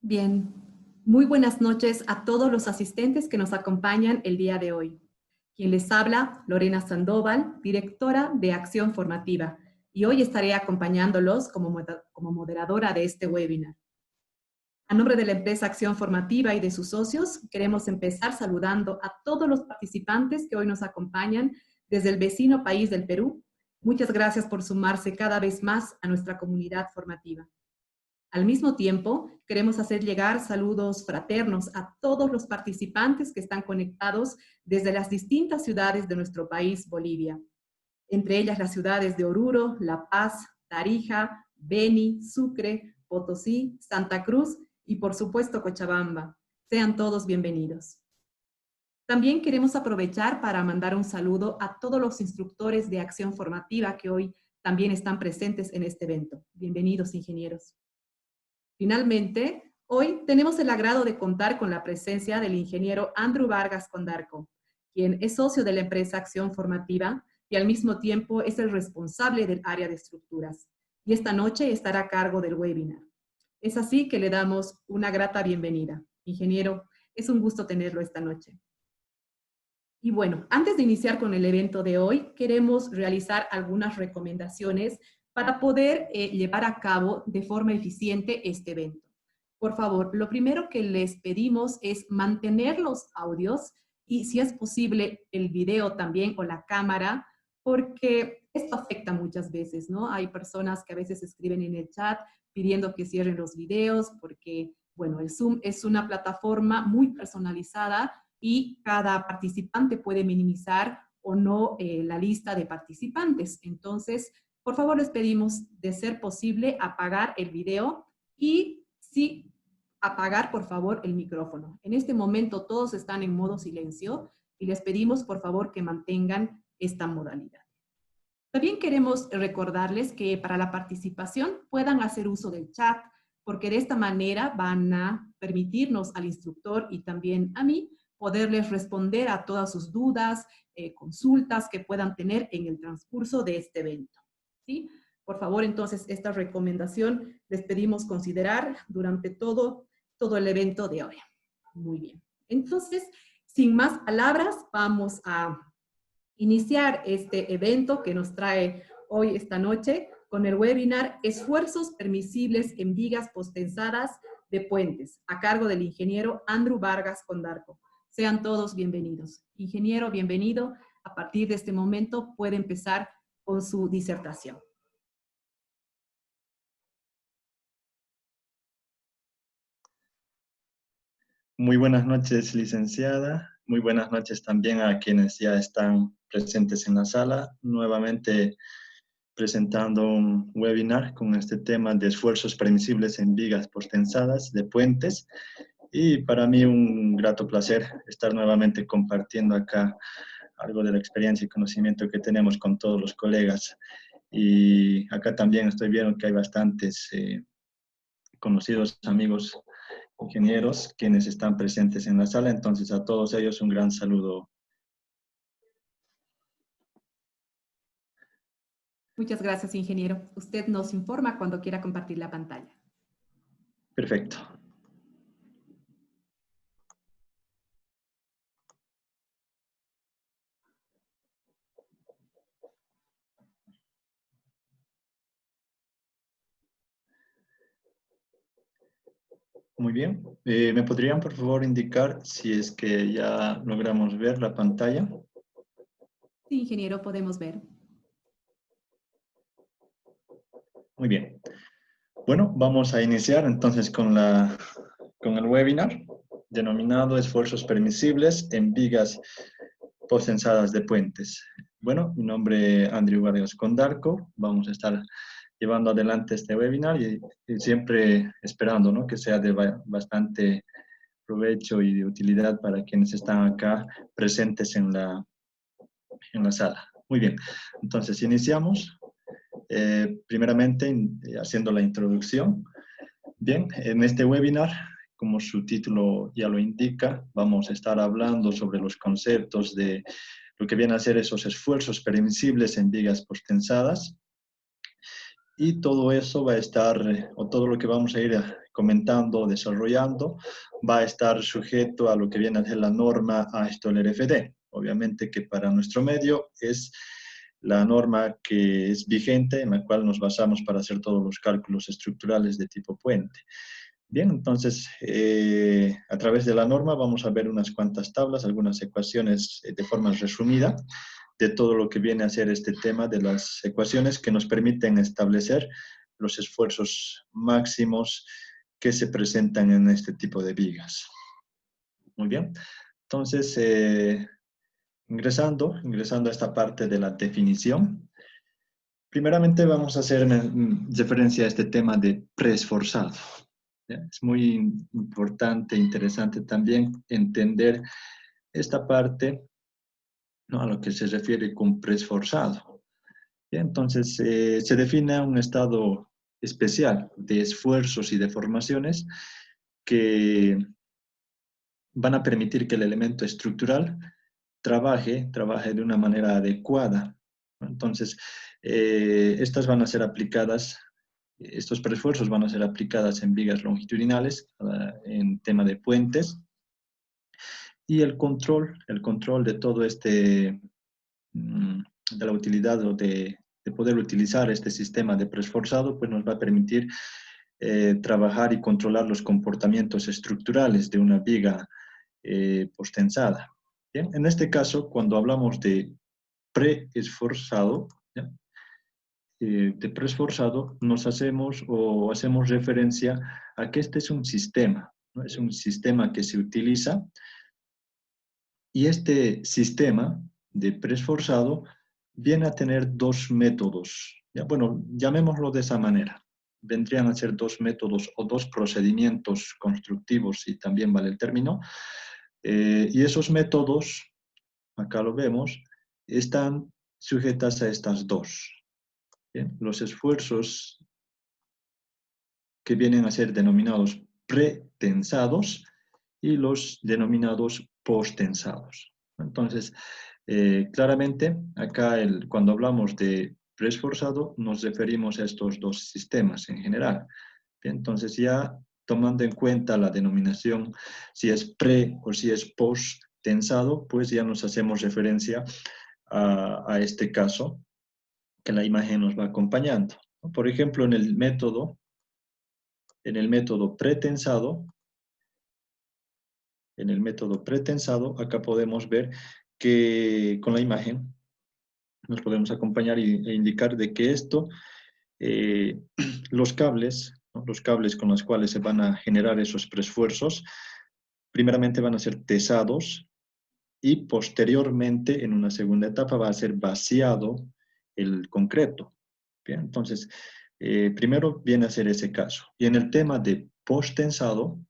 Bien, muy buenas noches a todos los asistentes que nos acompañan el día de hoy. Quien les habla, Lorena Sandoval, directora de Acción Formativa, y hoy estaré acompañándolos como moderadora de este webinar. A nombre de la empresa Acción Formativa y de sus socios, queremos empezar saludando a todos los participantes que hoy nos acompañan desde el vecino país del Perú. Muchas gracias por sumarse cada vez más a nuestra comunidad formativa. Al mismo tiempo, queremos hacer llegar saludos fraternos a todos los participantes que están conectados desde las distintas ciudades de nuestro país, Bolivia. Entre ellas las ciudades de Oruro, La Paz, Tarija, Beni, Sucre, Potosí, Santa Cruz y por supuesto Cochabamba. Sean todos bienvenidos. También queremos aprovechar para mandar un saludo a todos los instructores de acción formativa que hoy también están presentes en este evento. Bienvenidos, ingenieros. Finalmente, hoy tenemos el agrado de contar con la presencia del ingeniero Andrew Vargas Condarco, quien es socio de la empresa Acción Formativa y al mismo tiempo es el responsable del área de estructuras. Y esta noche estará a cargo del webinar. Es así que le damos una grata bienvenida. Ingeniero, es un gusto tenerlo esta noche. Y bueno, antes de iniciar con el evento de hoy, queremos realizar algunas recomendaciones para poder llevar a cabo de forma eficiente este evento. Por favor, lo primero que les pedimos es mantener los audios y, si es posible, el video también o la cámara, porque esto afecta muchas veces, ¿no? Hay personas que a veces escriben en el chat pidiendo que cierren los videos porque, bueno, el Zoom es una plataforma muy personalizada y cada participante puede minimizar o no la lista de participantes. Entonces, por favor, les pedimos, de ser posible, apagar el video y sí, apagar, por favor, el micrófono. En este momento todos están en modo silencio y les pedimos, por favor, que mantengan esta modalidad. También queremos recordarles que para la participación puedan hacer uso del chat, porque de esta manera van a permitirnos al instructor y también a mí poderles responder a todas sus dudas, consultas que puedan tener en el transcurso de este evento. ¿Sí? Por favor, entonces, esta recomendación les pedimos considerar durante todo el evento de hoy. Muy bien. Entonces, sin más palabras, vamos a iniciar este evento que nos trae hoy, esta noche, con el webinar Esfuerzos Permisibles en Vigas Postensadas de Puentes, a cargo del ingeniero Andrew Vargas Condarco. Sean todos bienvenidos. Ingeniero, bienvenido. A partir de este momento puede empezar con su disertación. Muy buenas noches, licenciada. Muy buenas noches también a quienes ya están presentes en la sala. Nuevamente presentando un webinar con este tema de esfuerzos permisibles en vigas postensadas de puentes. Y para mí un grato placer estar nuevamente compartiendo acá algo de la experiencia y conocimiento que tenemos con todos los colegas. Y acá también estoy viendo que hay bastantes conocidos amigos ingenieros quienes están presentes en la sala, entonces a todos ellos un gran saludo. Muchas gracias, ingeniero. Usted nos informa cuando quiera compartir la pantalla. Perfecto. Muy bien. ¿Me podrían, por favor, indicar si es que ya logramos ver la pantalla? Sí, ingeniero, podemos ver. Muy bien. Bueno, vamos a iniciar entonces con el webinar denominado Esfuerzos Permisibles en Vigas Postensadas de Puentes. Bueno, mi nombre es Andrew Vargas Condarco. Vamos a estar llevando adelante este webinar y siempre esperando, ¿no?, que sea de bastante provecho y de utilidad para quienes están acá presentes en la sala. Muy bien, entonces iniciamos. Primeramente haciendo la introducción. Bien, en este webinar, como su título ya lo indica, vamos a estar hablando sobre los conceptos de lo que vienen a ser esos esfuerzos permisibles en vigas postensadas. Y todo eso va a estar, o todo lo que vamos a ir comentando, desarrollando, va a estar sujeto a lo que viene a ser la norma AESTO-LRFD. Obviamente que para nuestro medio es la norma que es vigente, en la cual nos basamos para hacer todos los cálculos estructurales de tipo puente. Bien, entonces, a través de la norma vamos a ver unas cuantas tablas, algunas ecuaciones de forma resumida de todo lo que viene a ser este tema de las ecuaciones que nos permiten establecer los esfuerzos máximos que se presentan en este tipo de vigas. Muy bien, entonces, ingresando a esta parte de la definición, primeramente vamos a hacer referencia a este tema de preesforzado. Es muy importante, interesante también entender esta parte, ¿no?, a lo que se refiere con preesforzado. Entonces, se define un estado especial de esfuerzos y deformaciones que van a permitir que el elemento estructural trabaje de una manera adecuada. Entonces, estas van a ser aplicadas, estos preesfuerzos van a ser aplicadas en vigas longitudinales, en tema de puentes, y el control de todo este, de la utilidad o de poder utilizar este sistema de preesforzado, pues nos va a permitir trabajar y controlar los comportamientos estructurales de una viga postensada. Bien, en este caso, cuando hablamos de preesforzado, nos hacemos referencia a que este es un sistema, ¿no? Es un sistema que se utiliza, y este sistema de preesforzado viene a tener dos métodos. ¿Ya? Bueno, llamémoslo de esa manera. Vendrían a ser dos métodos o dos procedimientos constructivos, si también vale el término. Y esos métodos, acá lo vemos, están sujetas a estas dos. ¿Bien? Los esfuerzos que vienen a ser denominados pretensados y los denominados postensados. Entonces, claramente, acá cuando hablamos de preesforzado, nos referimos a estos dos sistemas en general. Bien, entonces, ya tomando en cuenta la denominación, si es pre o si es post-tensado, pues ya nos hacemos referencia a este caso que la imagen nos va acompañando. Por ejemplo, en el método pretensado, acá podemos ver que con la imagen nos podemos acompañar e indicar de que esto, los cables, ¿no?, los cables con los cuales se van a generar esos preesfuerzos, primeramente van a ser tesados y posteriormente, en una segunda etapa, va a ser vaciado el concreto. Bien, entonces, primero viene a ser ese caso. Y en el tema de posttensado,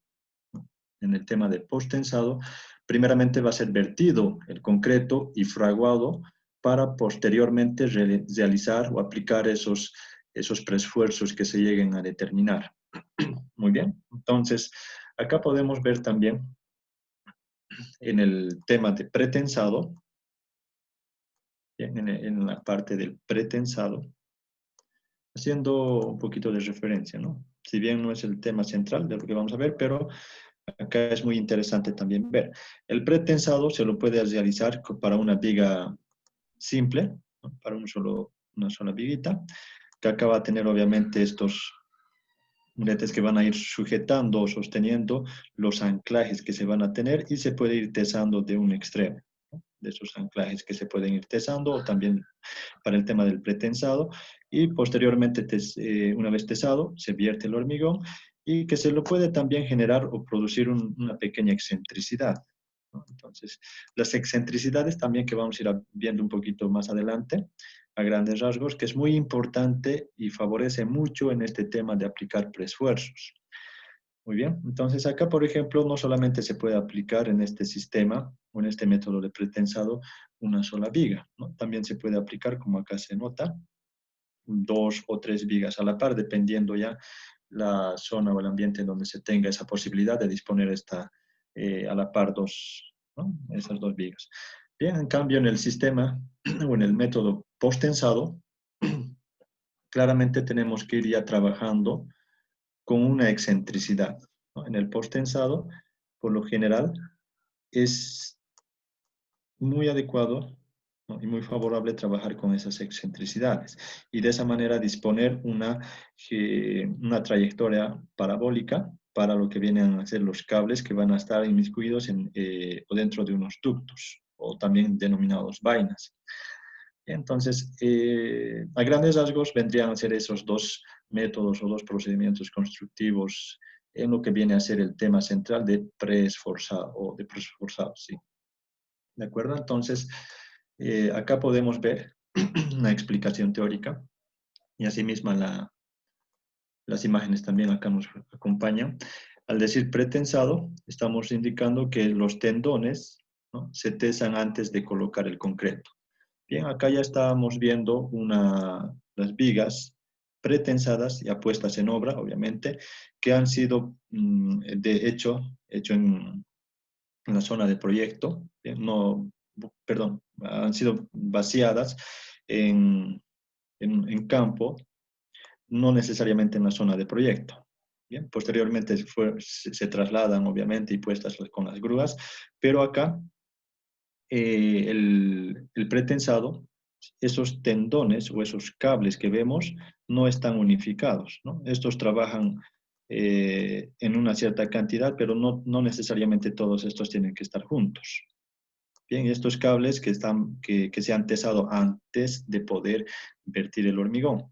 primeramente va a ser vertido el concreto y fraguado para posteriormente realizar o aplicar esos preesfuerzos que se lleguen a determinar. Muy bien, entonces acá podemos ver también en el tema de pretensado, en la parte del pretensado, haciendo un poquito de referencia, ¿no? Si bien no es el tema central de lo que vamos a ver, pero acá es muy interesante también ver. El pretensado se lo puede realizar para una viga simple, ¿no?, para una sola viguita, que acá va a tener obviamente estos muletes que van a ir sujetando o sosteniendo los anclajes que se van a tener, y se puede ir tesando de un extremo, ¿no?, de esos anclajes que se pueden ir tesando, o también para el tema del pretensado, y posteriormente, una vez tesado, se vierte el hormigón, y que se lo puede también generar o producir una pequeña excentricidad, ¿no? Entonces, las excentricidades también, que vamos a ir viendo un poquito más adelante, a grandes rasgos, que es muy importante y favorece mucho en este tema de aplicar preesfuerzos. Muy bien, entonces acá, por ejemplo, no solamente se puede aplicar en este sistema o en este método de pretensado una sola viga, ¿no? También se puede aplicar, como acá se nota, 2 o 3 vigas a la par, dependiendo ya la zona o el ambiente en donde se tenga esa posibilidad de disponer a la par esas dos vigas. Bien, en cambio, en el sistema o en el método posttensado, claramente tenemos que ir ya trabajando con una excentricidad, ¿no? En el post-tensado, por lo general, es muy adecuado, ¿no? Y muy favorable trabajar con esas excentricidades y de esa manera disponer una trayectoria parabólica para lo que vienen a ser los cables que van a estar inmiscuidos o dentro de unos ductos o también denominados vainas. Entonces, a grandes rasgos vendrían a ser esos dos métodos o dos procedimientos constructivos en lo que viene a ser el tema central de preesforzado o de preesforzado, ¿sí? ¿De acuerdo? Entonces, acá podemos ver una explicación teórica y asimismo las imágenes también acá nos acompañan. Al decir pretensado, estamos indicando que los tendones, ¿no?, se tesan antes de colocar el concreto. Bien, acá ya estábamos viendo las vigas pretensadas ya puestas en obra, obviamente, que han sido, de hecho en la zona de proyecto, han sido vaciadas en campo, no necesariamente en la zona de proyecto. Bien, posteriormente se trasladan, obviamente, y puestas con las grúas, pero acá el pretensado, esos tendones o esos cables que vemos no están unificados, ¿no? Estos trabajan en una cierta cantidad, pero no necesariamente todos estos tienen que estar juntos. Bien, estos cables que se han tesado antes de poder vertir el hormigón.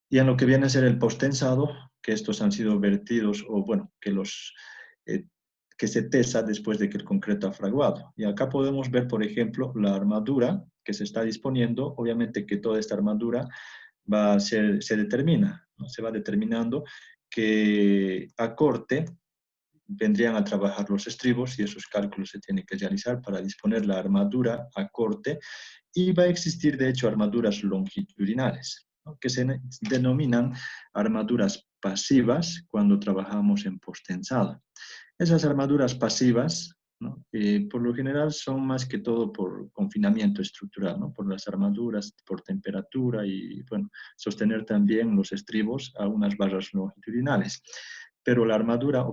Y en lo que viene a ser el post-tensado, que estos han sido vertidos, o bueno, que se tesa después de que el concreto ha fraguado. Y acá podemos ver, por ejemplo, la armadura que se está disponiendo. Obviamente que toda esta armadura se determina, ¿no? Se va determinando que a corte vendrían a trabajar los estribos y esos cálculos se tienen que realizar para disponer la armadura a corte, y va a existir de hecho armaduras longitudinales, ¿no?, que se denominan armaduras pasivas cuando trabajamos en posttensado. Esas armaduras pasivas, ¿no?, por lo general son más que todo por confinamiento estructural, ¿no?, por las armaduras, por temperatura y, bueno, sostener también los estribos a unas barras longitudinales. Pero la armadura,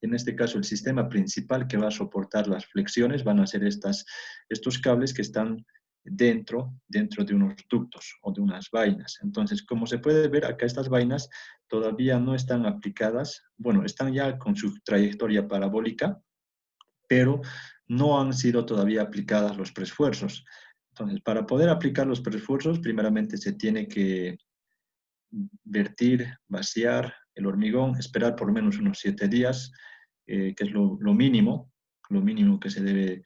en este caso el sistema principal que va a soportar las flexiones van a ser estos cables que están dentro de unos ductos o de unas vainas. Entonces, como se puede ver acá, estas vainas todavía no están aplicadas, bueno, están ya con su trayectoria parabólica, pero no han sido todavía aplicadas los preesfuerzos. Entonces, para poder aplicar los preesfuerzos, primeramente se tiene que vertir, vaciar el hormigón, esperar por lo menos unos 7 días, que es lo mínimo que se debe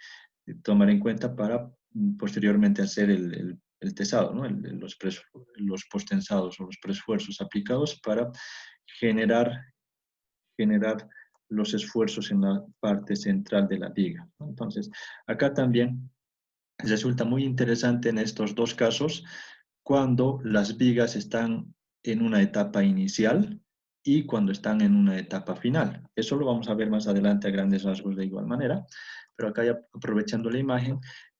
tomar en cuenta para posteriormente hacer el tesado, ¿no?, los posttensados o los preesfuerzos aplicados para generar los esfuerzos en la parte central de la viga, ¿no? Entonces, acá también resulta muy interesante en estos dos casos cuando las vigas están en una etapa inicial y cuando están en una etapa final. Eso lo vamos a ver más adelante a grandes rasgos de igual manera, pero acá ya aprovechando la imagen,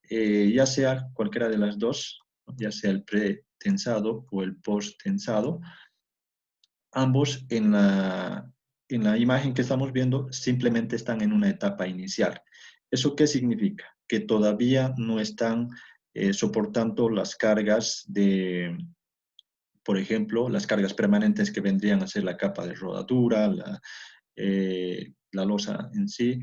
ya sea cualquiera de las dos, ya sea el pretensado o el posttensado, ambos en la imagen que estamos viendo simplemente están en una etapa inicial. ¿Eso qué significa? Que todavía no están soportando las cargas por ejemplo, las cargas permanentes que vendrían a ser la capa de rodadura, la losa en sí,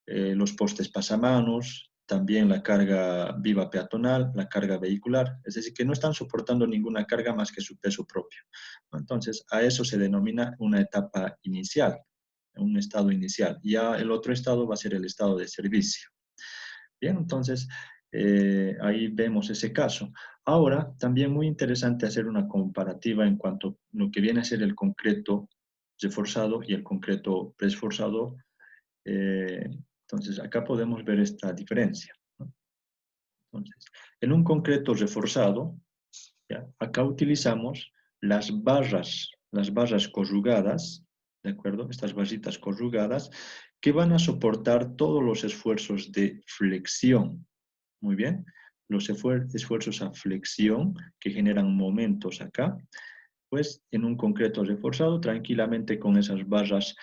los postes pasamanos, también la carga viva peatonal, la carga vehicular, es decir, que no están soportando ninguna carga más que su peso propio. Entonces, a eso se denomina una etapa inicial, un estado inicial. Ya el otro estado va a ser el estado de servicio. Bien, entonces, ahí vemos ese caso. Ahora, también muy interesante hacer una comparativa en cuanto a lo que viene a ser el concreto reforzado y el concreto preesforzado. Entonces, acá podemos ver esta diferencia, ¿no? Entonces, en un concreto reforzado, ¿ya?, acá utilizamos las barras corrugadas, ¿de acuerdo? Estas barritas corrugadas que van a soportar todos los esfuerzos de flexión. Muy bien, los esfuerzos a flexión que generan momentos acá, pues en un concreto reforzado, tranquilamente con esas barras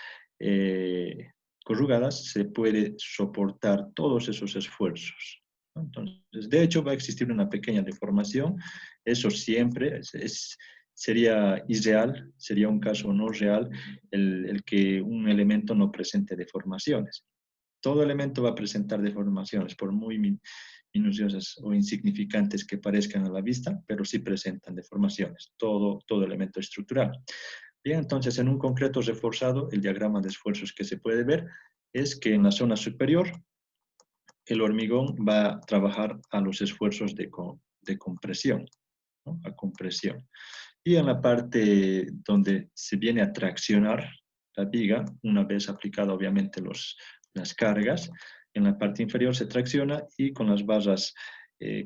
corrugadas, se puede soportar todos esos esfuerzos, ¿no? Entonces, de hecho, va a existir una pequeña deformación. Eso siempre sería irreal, sería un caso no real el que un elemento no presente deformaciones. Todo elemento va a presentar deformaciones, por muy minuciosas o insignificantes que parezcan a la vista, pero sí presentan deformaciones, todo elemento estructural. Bien, entonces en un concreto reforzado, el diagrama de esfuerzos que se puede ver es que en la zona superior el hormigón va a trabajar a los esfuerzos de compresión, ¿no? A compresión. Y en la parte donde se viene a traccionar la viga, una vez aplicada obviamente las cargas, en la parte inferior se tracciona y con las barras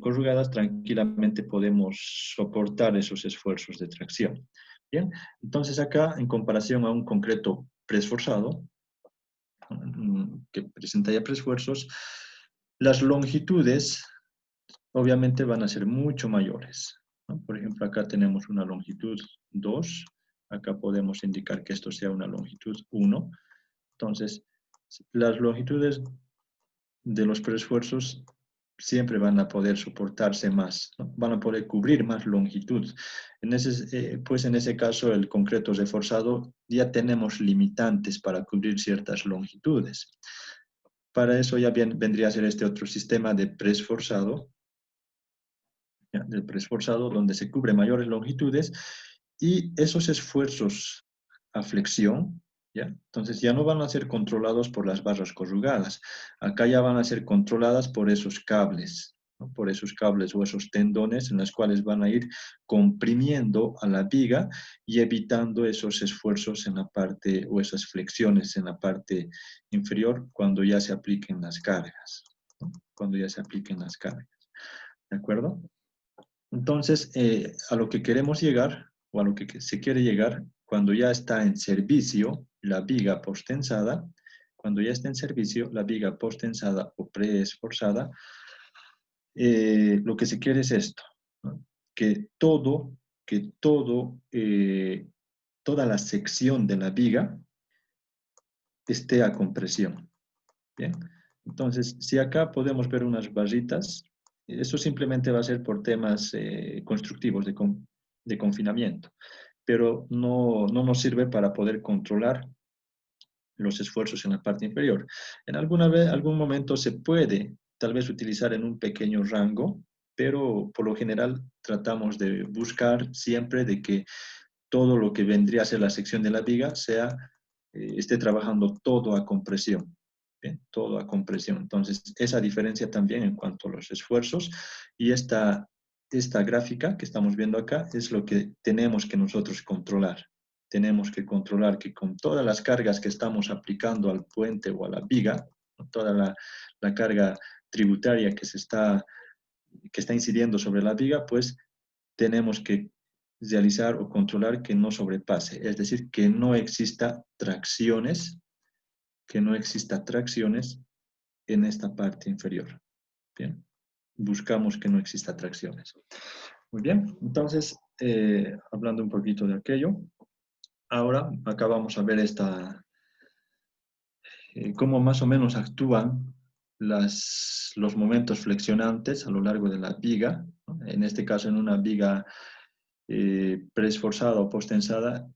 corrugadas tranquilamente podemos soportar esos esfuerzos de tracción. Bien, entonces acá en comparación a un concreto preesforzado, que presenta ya preesfuerzos, las longitudes obviamente van a ser mucho mayores, ¿no? Por ejemplo, acá tenemos una longitud 2, acá podemos indicar que esto sea una longitud 1. Entonces, las longitudes de los preesfuerzos siempre van a poder soportarse más, ¿no? Van a poder cubrir más longitud. Pues en ese caso, el concreto reforzado, ya tenemos limitantes para cubrir ciertas longitudes. Para eso ya vendría a ser este otro sistema de preesforzado, del preesforzado, donde se cubre mayores longitudes y esos esfuerzos a flexión, ¿ya? Entonces ya no van a ser controlados por las barras corrugadas, acá ya van a ser controladas por esos cables, ¿no? Por esos cables o esos tendones en los cuales van a ir comprimiendo a la viga y evitando esos esfuerzos en la parte o esas flexiones en la parte inferior cuando ya se apliquen las cargas, ¿no? Cuando ya se apliquen las cargas. ¿De acuerdo? Entonces, a lo que queremos llegar, o a lo que se quiere llegar, cuando ya está en servicio la viga posttensada, cuando ya está en servicio la viga posttensada o preesforzada, lo que se quiere es esto, ¿no? Que toda la sección de la viga esté a compresión. Bien, entonces, si acá podemos ver unas barritas, eso simplemente va a ser por temas constructivos de confinamiento, pero no nos sirve para poder controlar los esfuerzos en la parte inferior. En algún momento se puede tal vez utilizar en un pequeño rango, pero por lo general tratamos de buscar siempre de que todo lo que vendría a ser la sección de la viga esté trabajando todo a compresión. Bien, todo a compresión. Entonces, esa diferencia también en cuanto a los esfuerzos y esta gráfica que estamos viendo acá es lo que tenemos que nosotros controlar. Tenemos que controlar que con todas las cargas que estamos aplicando al puente o a la viga, toda la carga tributaria que está incidiendo sobre la viga, pues tenemos que realizar o controlar que no sobrepase, es decir, que no exista tracciones en esta parte inferior. Bien, buscamos que no exista tracciones. Muy bien, entonces, hablando un poquito de aquello, ahora acá vamos a ver cómo más o menos actúan los momentos flexionantes a lo largo de la viga, ¿no? En este caso en una viga preesforzada o posttensada,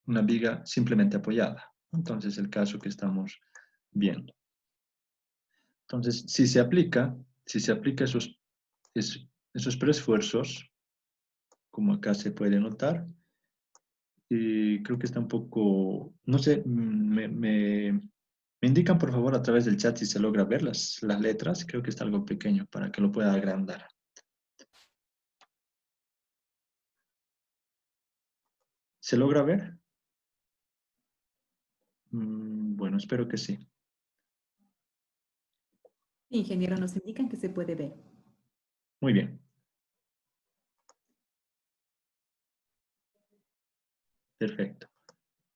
una viga simplemente apoyada. Entonces, el caso que estamos viendo. Entonces, si se aplica esos preesfuerzos, como acá se puede notar, creo que está un poco, no sé, me indican por favor a través del chat si se logra ver las letras, creo que está algo pequeño para que lo pueda agrandar. ¿Se logra ver? Bueno, espero que sí. Ingeniero, nos indican que se puede ver. Muy bien. Perfecto.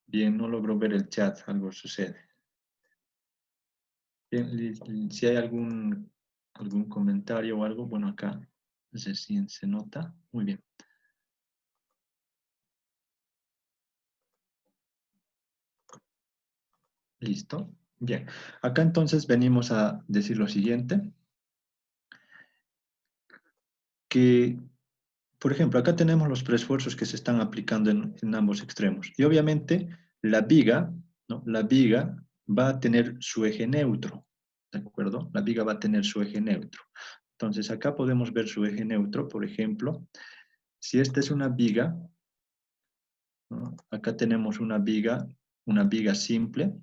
Bien, no logro ver el chat, algo sucede. Bien, si hay algún comentario o algo, bueno, acá no sé si se nota. Muy bien. Listo. Bien. Acá entonces venimos a decir lo siguiente, que, por ejemplo, acá tenemos los preesfuerzos que se están aplicando en ambos extremos. Y obviamente la viga, ¿no? La viga va a tener su eje neutro, ¿de acuerdo? La viga va a tener su eje neutro. Entonces acá podemos ver su eje neutro, por ejemplo. Si esta es una viga, ¿no? Acá tenemos una viga simple,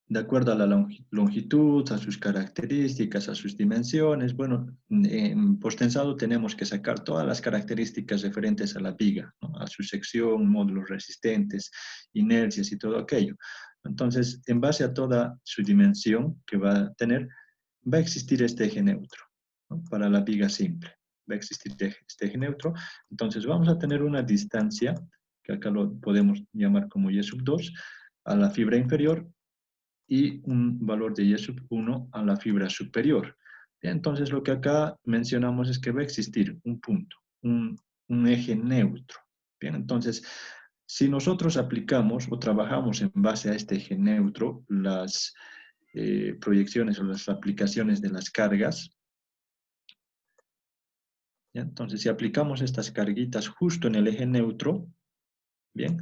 de acuerdo a la longitud, a sus características, a sus dimensiones. Bueno, en posttensado tenemos que sacar todas las características referentes a la viga, ¿no? A su sección, módulos resistentes, inercias y todo aquello. Entonces, en base a toda su dimensión que va a tener, va a existir este eje neutro, ¿no? Para la viga simple. Va a existir este eje neutro. Entonces, vamos a tener una distancia, que acá lo podemos llamar como Y sub 2, a la fibra inferior, y un valor de Y sub 1 a la fibra superior. Bien, entonces lo que acá mencionamos es que va a existir un punto, un eje neutro. Bien, entonces si nosotros aplicamos o trabajamos en base a este eje neutro las proyecciones o las aplicaciones de las cargas, ¿ya? Entonces si aplicamos estas carguitas justo en el eje neutro, bien,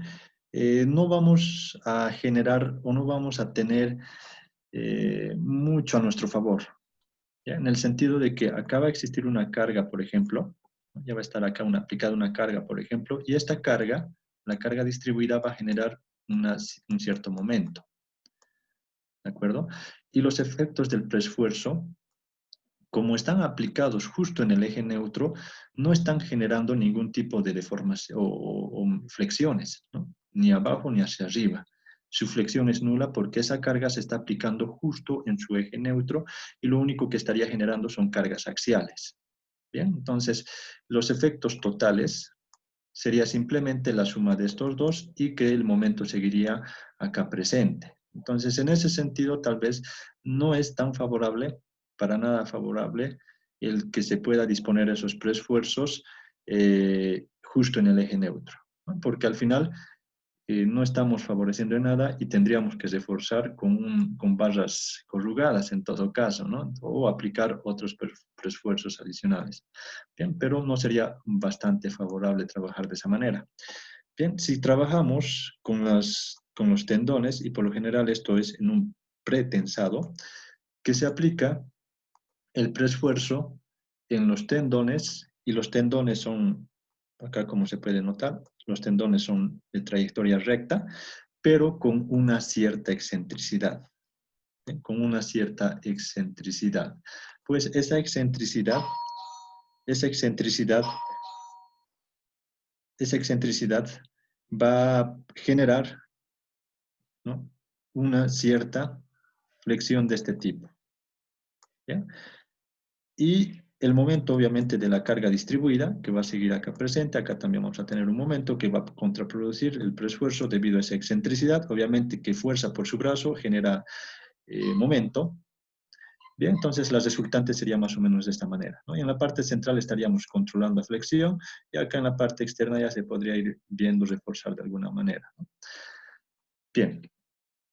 no vamos a generar o no vamos a tener mucho a nuestro favor, ¿ya? En el sentido de que acá va a existir una carga, por ejemplo, ¿no? Ya va a estar acá aplicada una carga, por ejemplo, y esta carga, la carga distribuida, va a generar un cierto momento, ¿de acuerdo? Y los efectos del preesfuerzo, como están aplicados justo en el eje neutro, no están generando ningún tipo de deformación o flexiones, ¿no? Ni abajo ni hacia arriba. Su flexión es nula porque esa carga se está aplicando justo en su eje neutro y lo único que estaría generando son cargas axiales. Bien, entonces los efectos totales sería simplemente la suma de estos dos y que el momento seguiría acá presente. Entonces, en ese sentido, tal vez no es tan favorable, para nada favorable, el que se pueda disponer esos preesfuerzos justo en el eje neutro, ¿no? Porque al final no estamos favoreciendo en nada y tendríamos que reforzar con barras corrugadas en todo caso, ¿no? O aplicar otros preesfuerzos adicionales. Bien, pero no sería bastante favorable trabajar de esa manera. Bien, si trabajamos con los tendones, y por lo general esto es en un pretensado, que se aplica el preesfuerzo en los tendones, y los tendones son, acá como se puede notar, los tendones son de trayectoria recta, pero con una cierta excentricidad. ¿Sí? Con una cierta excentricidad. Pues esa excentricidad va a generar, ¿no? Una cierta flexión de este tipo. ¿Ya? Y el momento, obviamente, de la carga distribuida, que va a seguir acá presente. Acá también vamos a tener un momento que va a contraproducir el preesfuerzo debido a esa excentricidad. Obviamente que fuerza por su brazo genera momento. Bien, entonces la resultante sería más o menos de esta manera, ¿no? Y en la parte central estaríamos controlando flexión, y acá en la parte externa ya se podría ir viendo reforzar de alguna manera, ¿no? Bien.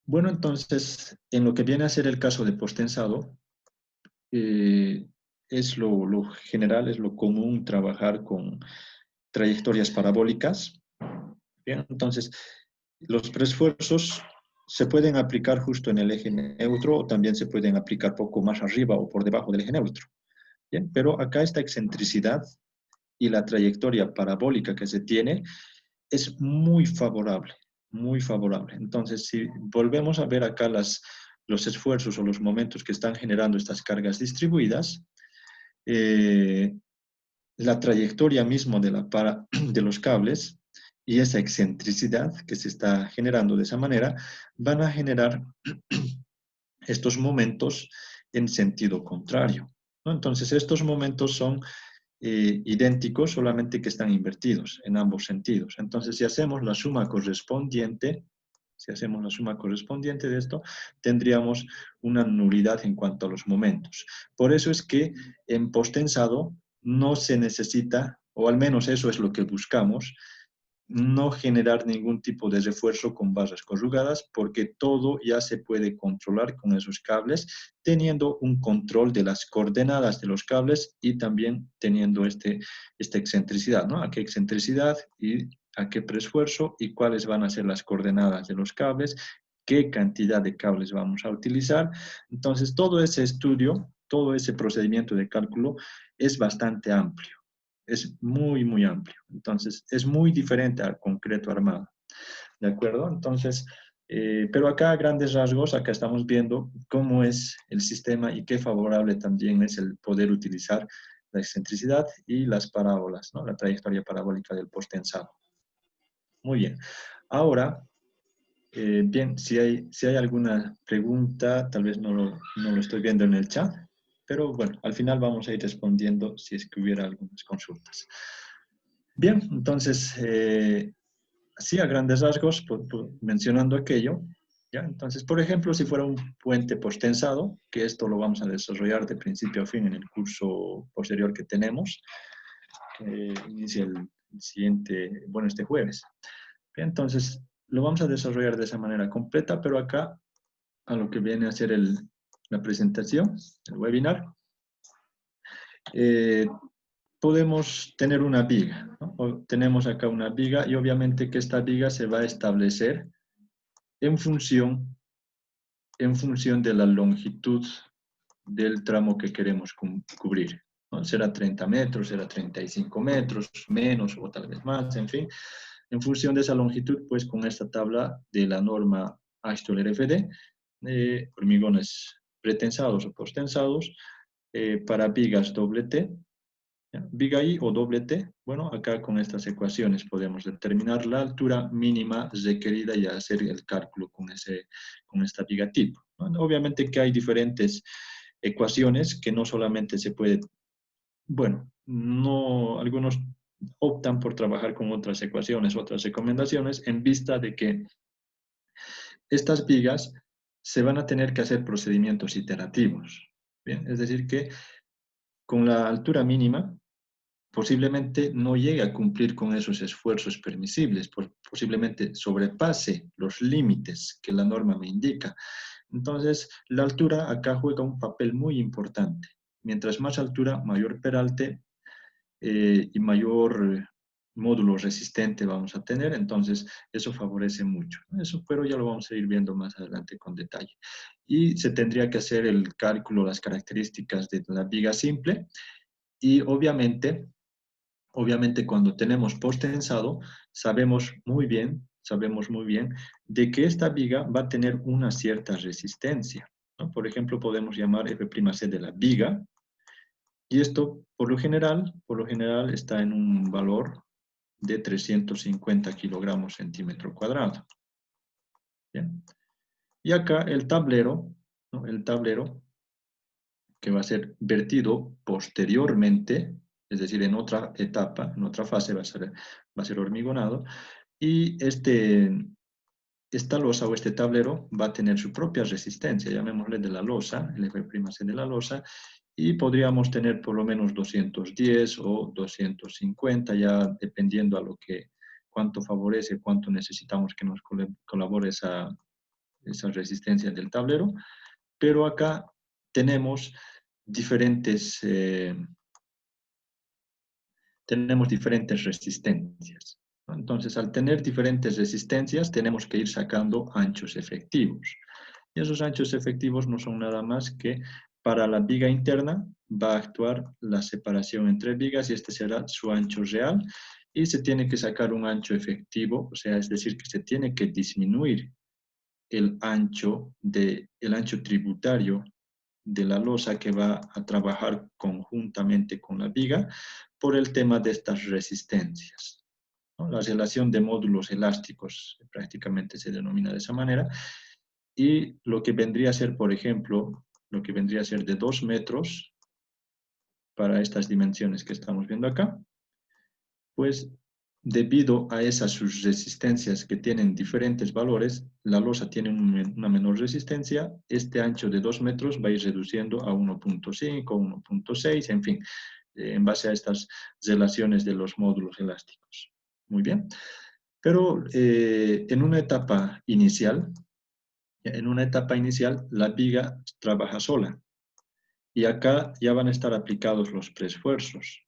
Bueno, entonces, en lo que viene a ser el caso de posttensado, es lo general, es lo común trabajar con trayectorias parabólicas. Bien, entonces, los preesfuerzos se pueden aplicar justo en el eje neutro o también se pueden aplicar poco más arriba o por debajo del eje neutro. Bien, pero acá esta excentricidad y la trayectoria parabólica que se tiene es muy favorable, muy favorable. Entonces, si volvemos a ver acá los esfuerzos o los momentos que están generando estas cargas distribuidas, la trayectoria mismo de los cables y esa excentricidad que se está generando de esa manera van a generar estos momentos en sentido contrario, ¿no? Entonces, estos momentos son idénticos, solamente que están invertidos en ambos sentidos. Entonces, si hacemos la suma correspondiente de esto, tendríamos una nulidad en cuanto a los momentos. Por eso es que en posttensado no se necesita, o al menos eso es lo que buscamos, no generar ningún tipo de refuerzo con barras corrugadas, porque todo ya se puede controlar con esos cables, teniendo un control de las coordenadas de los cables y también teniendo esta excentricidad, ¿no? A qué excentricidad y a qué preesfuerzo y cuáles van a ser las coordenadas de los cables, qué cantidad de cables vamos a utilizar. Entonces, todo ese estudio, todo ese procedimiento de cálculo es bastante amplio. Es muy, muy amplio. Entonces, es muy diferente al concreto armado. ¿De acuerdo? Entonces, pero acá a grandes rasgos, acá estamos viendo cómo es el sistema y qué favorable también es el poder utilizar la excentricidad y las parábolas, ¿no? La trayectoria parabólica del post-tensado. Muy bien. Ahora, bien, si hay alguna pregunta, tal vez no lo estoy viendo en el chat, pero bueno, al final vamos a ir respondiendo si es que hubiera algunas consultas. Bien, entonces, así a grandes rasgos, mencionando aquello, ¿ya? Entonces, por ejemplo, si fuera un puente post-tensado, que esto lo vamos a desarrollar de principio a fin en el curso posterior que tenemos, que inicia el siguiente, bueno, este jueves. Bien, entonces, lo vamos a desarrollar de esa manera completa, pero acá, a lo que viene a ser la presentación, el webinar, podemos tener una viga, ¿no? Tenemos acá una viga y obviamente que esta viga se va a establecer en función de la longitud del tramo que queremos cubrir, ¿no? Será 30 metros, será 35 metros, menos o tal vez más, en fin. En función de esa longitud, pues con esta tabla de la norma ASTOL-RFD, hormigones pretensados o postensados, para vigas doble T, ¿ya? Viga I o doble T, bueno, acá con estas ecuaciones podemos determinar la altura mínima requerida y hacer el cálculo con esta viga tipo, ¿no? Obviamente que hay diferentes ecuaciones que no solamente se puede, bueno, no, algunos optan por trabajar con otras ecuaciones, otras recomendaciones, en vista de que estas vigas se van a tener que hacer procedimientos iterativos, ¿bien? Es decir que con la altura mínima posiblemente no llegue a cumplir con esos esfuerzos permisibles, posiblemente sobrepase los límites que la norma me indica. Entonces, la altura acá juega un papel muy importante. Mientras más altura, mayor peralte y mayor módulo resistente vamos a tener, entonces eso favorece mucho. Eso, pero ya lo vamos a ir viendo más adelante con detalle. Y se tendría que hacer el cálculo, las características de la viga simple y obviamente cuando tenemos post-tensado, sabemos muy bien de que esta viga va a tener una cierta resistencia, ¿no? Por ejemplo, podemos llamar F'C de la viga, y esto por lo general está en un valor de 350 kilogramos centímetro cuadrado. ¿Bien? Y acá el tablero, ¿no? El tablero que va a ser vertido posteriormente, es decir, en otra etapa, en otra fase va a ser hormigonado, y esta losa o este tablero va a tener su propia resistencia, llamémosle de la losa, el F'C de la losa, y podríamos tener por lo menos 210 o 250, ya dependiendo cuánto favorece, cuánto necesitamos que nos colabore esa resistencia del tablero, pero acá tenemos diferentes resistencias, ¿no? Entonces, al tener diferentes resistencias, tenemos que ir sacando anchos efectivos. Y esos anchos efectivos no son nada más que para la viga interna va a actuar la separación entre vigas y este será su ancho real y se tiene que sacar un ancho efectivo, o sea, es decir, que se tiene que disminuir el ancho tributario de la losa que va a trabajar conjuntamente con la viga por el tema de estas resistencias, ¿no? La relación de módulos elásticos prácticamente se denomina de esa manera, y lo que vendría a ser, por ejemplo, lo que vendría a ser de 2 metros para estas dimensiones que estamos viendo acá, pues debido a esas sus resistencias que tienen diferentes valores, la losa tiene una menor resistencia, este ancho de 2 metros va a ir reduciendo a 1.5, 1.6, en fin, en base a estas relaciones de los módulos elásticos. Muy bien. Pero en una etapa inicial, la viga trabaja sola. Y acá ya van a estar aplicados los preesfuerzos.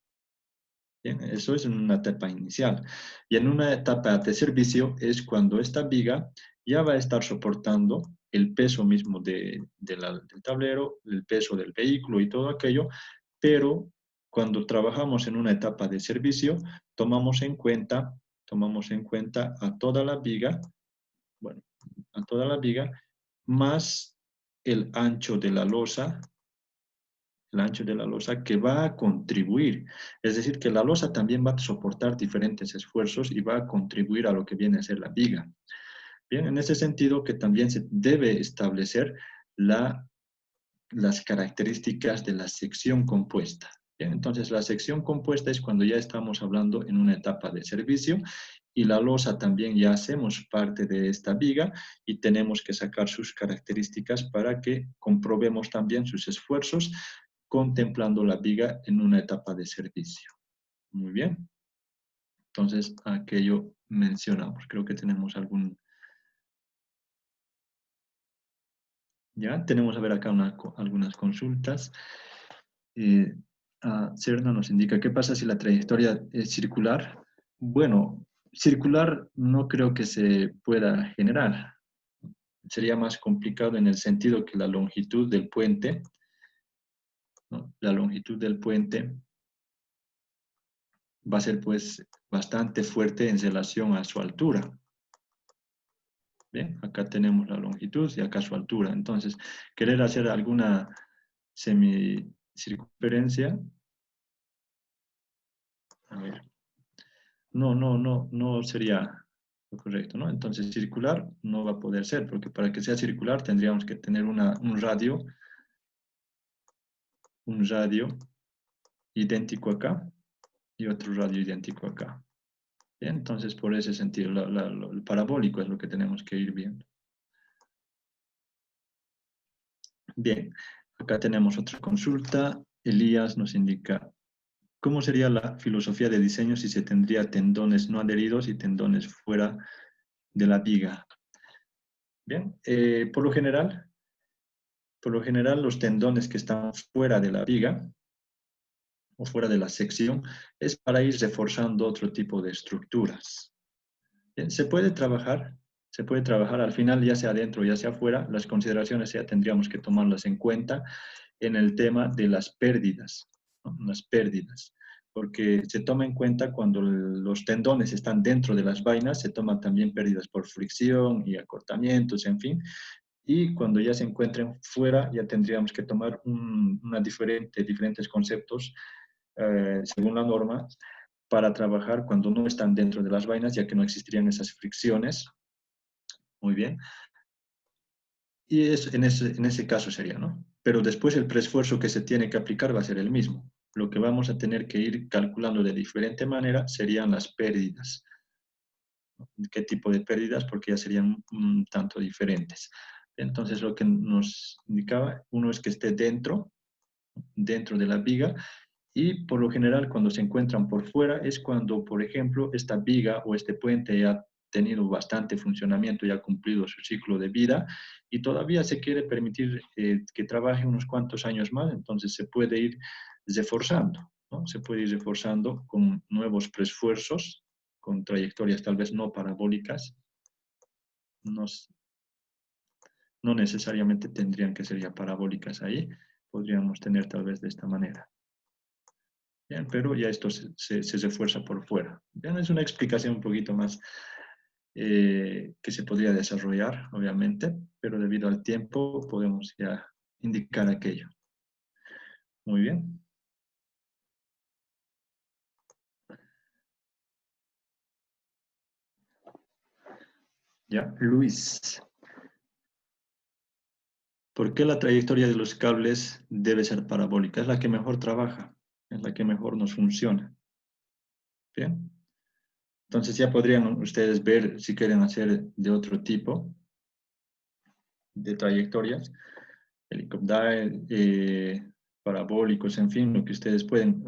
Bien, eso es en una etapa inicial. Y en una etapa de servicio es cuando esta viga ya va a estar soportando el peso mismo del tablero, el peso del vehículo y todo aquello, pero cuando trabajamos en una etapa de servicio, tomamos en cuenta a toda la viga, bueno, a toda la viga, más el ancho de la losa que va a contribuir. Es decir, que la losa también va a soportar diferentes esfuerzos y va a contribuir a lo que viene a ser la viga. Bien, en ese sentido que también se debe establecer las características de la sección compuesta. Bien, entonces la sección compuesta es cuando ya estamos hablando en una etapa de servicio y la losa también ya hacemos parte de esta viga y tenemos que sacar sus características para que comprobemos también sus esfuerzos contemplando la viga en una etapa de servicio. Muy bien. Entonces, aquello mencionamos. Creo que tenemos algún... Ya, tenemos a ver acá algunas consultas. Serna nos indica, ¿qué pasa si la trayectoria es circular? Bueno, circular no creo que se pueda generar. Sería más complicado en el sentido que la longitud del puente, ¿no? La longitud del puente va a ser pues bastante fuerte en relación a su altura. Bien, acá tenemos la longitud y acá su altura. Entonces, querer hacer alguna semicircunferencia, a ver, no sería lo correcto, ¿no? Entonces, circular no va a poder ser, porque para que sea circular tendríamos que tener un radio idéntico acá y otro radio idéntico acá. Bien, entonces, por ese sentido, el parabólico es lo que tenemos que ir viendo. Bien, acá tenemos otra consulta. Elías nos indica, ¿cómo sería la filosofía de diseño si se tendría tendones no adheridos y tendones fuera de la viga? Bien, por lo general, los tendones que están fuera de la viga o fuera de la sección es para ir reforzando otro tipo de estructuras. Bien, se puede trabajar al final, ya sea adentro, ya sea afuera, las consideraciones ya tendríamos que tomarlas en cuenta en el tema de las pérdidas, ¿no? Las pérdidas, porque se toma en cuenta cuando los tendones están dentro de las vainas, se toman también pérdidas por fricción y acortamientos, en fin, y cuando ya se encuentren fuera, ya tendríamos que tomar diferentes conceptos según la norma para trabajar cuando no están dentro de las vainas, ya que no existirían esas fricciones. Muy bien. Y en ese caso sería, ¿no? Pero después el preesfuerzo que se tiene que aplicar va a ser el mismo. Lo que vamos a tener que ir calculando de diferente manera serían las pérdidas. ¿Qué tipo de pérdidas? Porque ya serían un tanto diferentes. Entonces lo que nos indicaba, uno es que esté dentro de la viga, y por lo general cuando se encuentran por fuera es cuando, por ejemplo, esta viga o este puente ya ha tenido bastante funcionamiento, ya ha cumplido su ciclo de vida y todavía se quiere permitir que trabaje unos cuantos años más, entonces se puede ir reforzando, ¿no? Se puede ir reforzando con nuevos preesfuerzos, con trayectorias tal vez no parabólicas, no necesariamente tendrían que ser ya parabólicas ahí, podríamos tener tal vez de esta manera. Bien, pero ya esto se refuerza por fuera. Bien, es una explicación un poquito más que se podría desarrollar, obviamente, pero debido al tiempo podemos ya indicar aquello. Muy bien. Ya, Luis. ¿Por qué la trayectoria de los cables debe ser parabólica? Es la que mejor trabaja, es la que mejor nos funciona. Bien. Entonces ya podrían ustedes ver si quieren hacer de otro tipo de trayectorias, helicóptero, parabólicos, en fin, lo que ustedes pueden,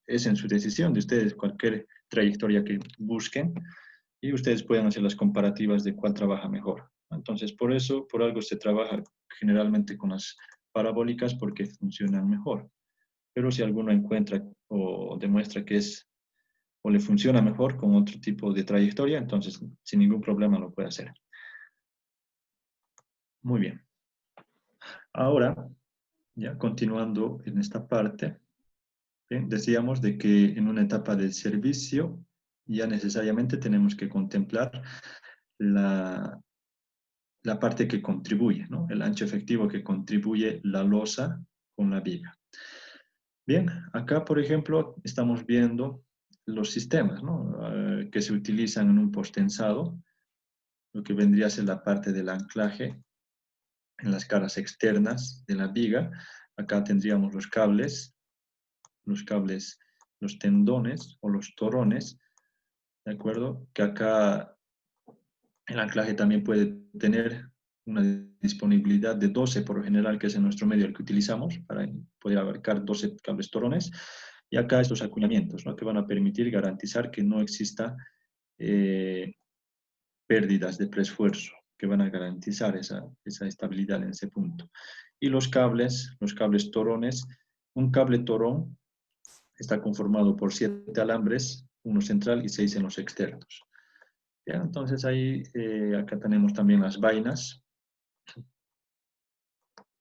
es en su decisión de ustedes, cualquier trayectoria que busquen, y ustedes pueden hacer las comparativas de cuál trabaja mejor. Entonces, por eso, por algo se trabaja generalmente con las parabólicas porque funcionan mejor. Pero si alguno encuentra o demuestra que es o le funciona mejor con otro tipo de trayectoria, entonces sin ningún problema lo puede hacer. Muy bien. Ahora, ya continuando en esta parte, ¿bien? Decíamos de que en una etapa de servicio ya necesariamente tenemos que contemplar la parte que contribuye, ¿no? El ancho efectivo que contribuye la losa con la viga. Bien, acá por ejemplo estamos viendo los sistemas, ¿no? Que se utilizan en un postensado, lo que vendría a ser la parte del anclaje en las caras externas de la viga. Acá tendríamos los cables, los tendones o los torones, ¿de acuerdo? Que acá el anclaje también puede tener una disponibilidad de 12 por lo general, que es en nuestro medio el que utilizamos para poder abarcar 12 cables torones. Y acá estos acuñamientos, ¿no? Que van a permitir garantizar que no exista pérdidas de preesfuerzo, que van a garantizar esa estabilidad en ese punto. Y los cables torones, un cable torón está conformado por 7 alambres, uno central y 6 en los externos. ¿Ya? Entonces ahí, acá tenemos también las vainas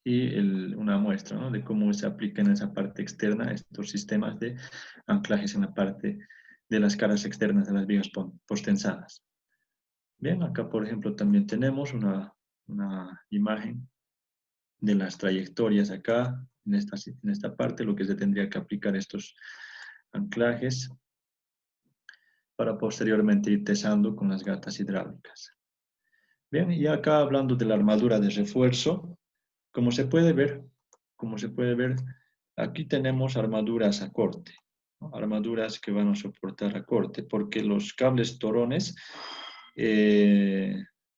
y una muestra, ¿no? De cómo se aplica en esa parte externa estos sistemas de anclajes en la parte de las caras externas de las vigas postensadas. Bien, acá por ejemplo también tenemos una imagen de las trayectorias acá, en esta parte, lo que se tendría que aplicar estos anclajes para posteriormente ir tesando con las gatas hidráulicas. Bien, y acá hablando de la armadura de refuerzo, como se puede ver, aquí tenemos armaduras a corte, ¿no? Armaduras que van a soportar a corte, porque los cables torones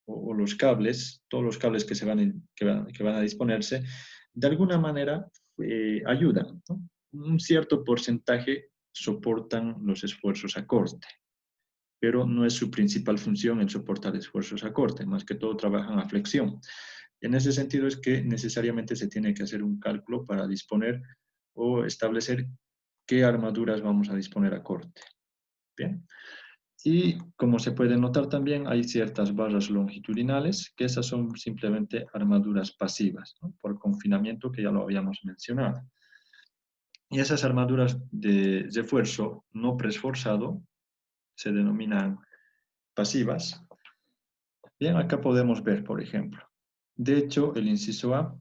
o los cables, todos los cables que van a disponerse, de alguna manera ayudan, ¿no? Un cierto porcentaje soportan los esfuerzos a corte, pero no es su principal función el soportar esfuerzos a corte, más que todo trabajan a flexión. En ese sentido es que necesariamente se tiene que hacer un cálculo para disponer o establecer qué armaduras vamos a disponer a corte. Bien. Y como se puede notar también, hay ciertas barras longitudinales, que esas son simplemente armaduras pasivas, ¿no? Por confinamiento, que ya lo habíamos mencionado. Y esas armaduras de refuerzo no preesforzado se denominan pasivas. Bien, acá podemos ver, por ejemplo, de hecho, el inciso A,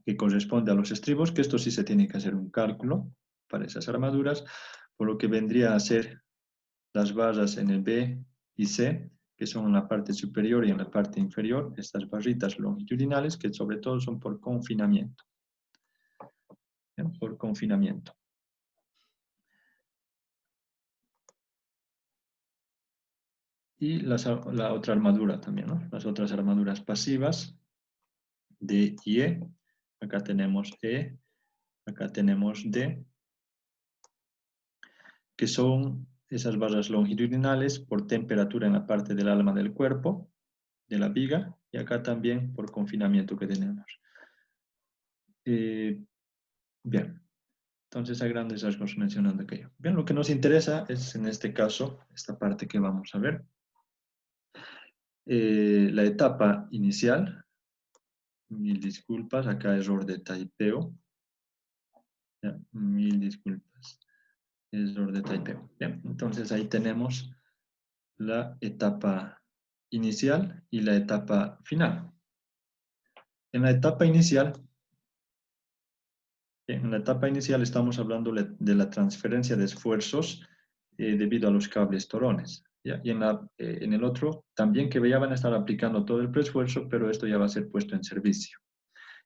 que corresponde a los estribos, que esto sí se tiene que hacer un cálculo para esas armaduras, por lo que vendría a ser las barras en el B y C, que son en la parte superior y en la parte inferior, estas barritas longitudinales, que sobre todo son por confinamiento. ¿Bien? Por confinamiento. Y la otra armadura también, ¿no? Las otras armaduras pasivas, D y E. Acá tenemos E, acá tenemos D, que son esas barras longitudinales por temperatura en la parte del alma del cuerpo, de la viga, y acá también por confinamiento que tenemos. Bien, entonces a grandes rasgos mencionando aquello. Bien, lo que nos interesa es en este caso, esta parte que vamos a ver, la etapa inicial. Mil disculpas, acá error de typeo. Ya, mil disculpas, error de typeo. Bien, entonces ahí tenemos la etapa inicial y la etapa final. En la etapa inicial, estamos hablando de la transferencia de esfuerzos debido a los cables torones. ¿Ya? Y en el otro, también que ya van a estar aplicando todo el preesfuerzo, pero esto ya va a ser puesto en servicio.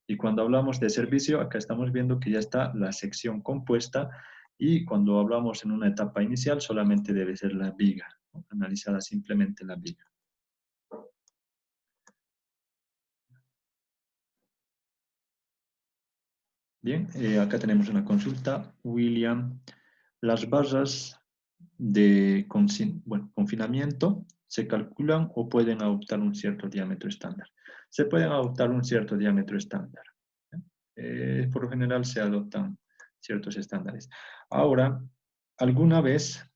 Y cuando hablamos de servicio, acá estamos viendo que ya está la sección compuesta, y cuando hablamos en una etapa inicial solamente debe ser la viga, ¿no? Analizada simplemente la viga. Bien, acá tenemos una consulta. William, las barras de confinamiento se calculan o pueden adoptar un cierto diámetro estándar. Se pueden adoptar un cierto diámetro estándar. Por lo general se adoptan ciertos estándares. Ahora, alguna vez,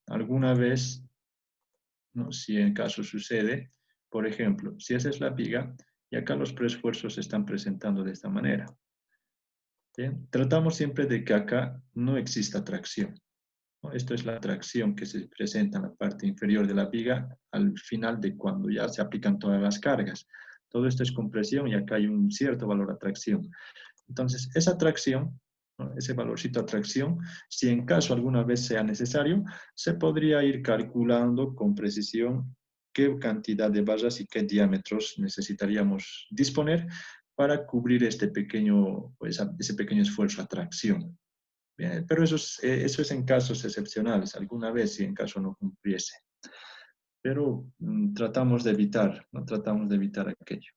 ¿no? Si en caso sucede, por ejemplo, si esa es la viga y acá los preesfuerzos se están presentando de esta manera. ¿Bien? Tratamos siempre de que acá no exista tracción, ¿no? Esto es la tracción que se presenta en la parte inferior de la viga al final de cuando ya se aplican todas las cargas. Todo esto es compresión y acá hay un cierto valor de tracción. Entonces, esa tracción, ¿no? Ese valorcito de tracción, si en caso alguna vez sea necesario, se podría ir calculando con precisión qué cantidad de barras y qué diámetros necesitaríamos disponer para cubrir este pequeño, pues, ese pequeño esfuerzo de tracción. Bien, pero eso es en casos excepcionales, alguna vez si en caso no cumpliese. Pero tratamos de evitar, no tratamos de evitar aquello.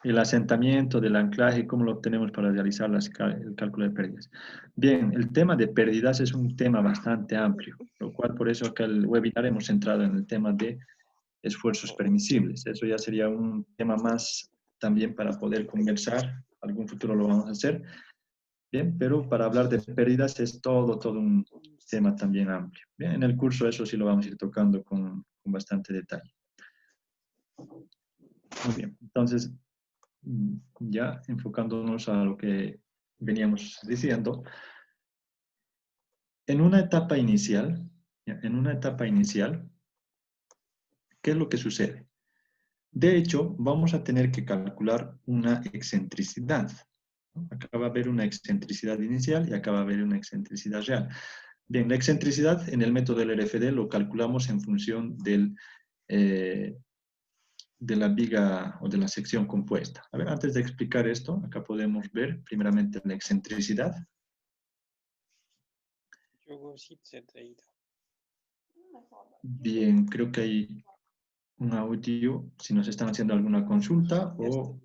El asentamiento del anclaje, ¿cómo lo obtenemos para realizar el cálculo de pérdidas? Bien, el tema de pérdidas es un tema bastante amplio, lo cual por eso acá el webinar hemos centrado en el tema de esfuerzos permisibles. Eso ya sería un tema más también para poder conversar, algún futuro lo vamos a hacer. Bien, pero para hablar de pérdidas es todo un tema también amplio. Bien, en el curso eso sí lo vamos a ir tocando con bastante detalle. Muy bien, entonces ya enfocándonos a lo que veníamos diciendo, en una etapa inicial, ¿qué es lo que sucede? De hecho, vamos a tener que calcular una excentricidad. Acá va a haber una excentricidad inicial y acá va a haber una excentricidad real. Bien, la excentricidad en el método del RFD lo calculamos en función de la viga o de la sección compuesta. A ver, antes de explicar esto, acá podemos ver primeramente la excentricidad. Bien, creo que hay un audio, si nos están haciendo alguna consulta o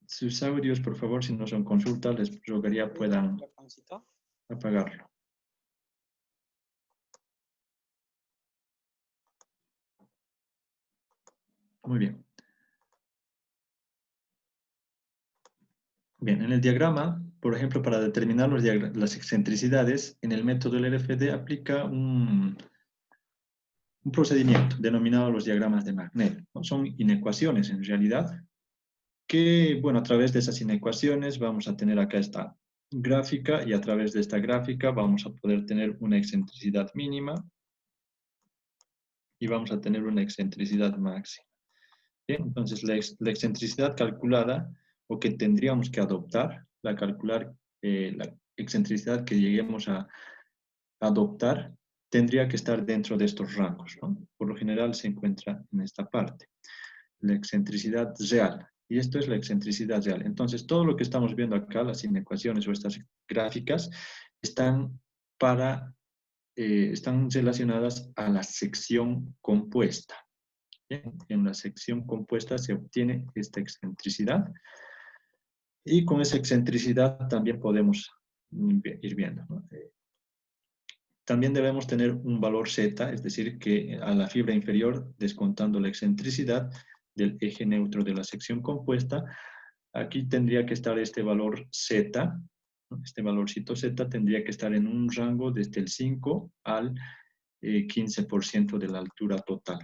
sus audios, por favor, si no son consultas, les rogaría puedan apagarlo. Muy bien. Bien, en el diagrama, por ejemplo, para determinar las excentricidades, en el método del RFD aplica un procedimiento denominado los diagramas de Magnell, ¿no? Son inecuaciones en realidad, que, bueno, a través de esas inecuaciones vamos a tener acá esta gráfica y a través de esta gráfica vamos a poder tener una excentricidad mínima y vamos a tener una excentricidad máxima. Bien, entonces la excentricidad calculada o que tendríamos que adoptar, la excentricidad que lleguemos a adoptar, tendría que estar dentro de estos rangos, ¿no? Por lo general se encuentra en esta parte, la excentricidad real. Y esto es la excentricidad real. Entonces, todo lo que estamos viendo acá, las inecuaciones o estas gráficas, están relacionadas a la sección compuesta. Bien, en la sección compuesta se obtiene esta excentricidad y con esa excentricidad también podemos ir viendo, ¿no? También debemos tener un valor z, es decir, que a la fibra inferior, descontando la excentricidad del eje neutro de la sección compuesta, aquí tendría que estar este valor z, ¿no? Este valorcito z tendría que estar en un rango desde el 5 al 15% de la altura total,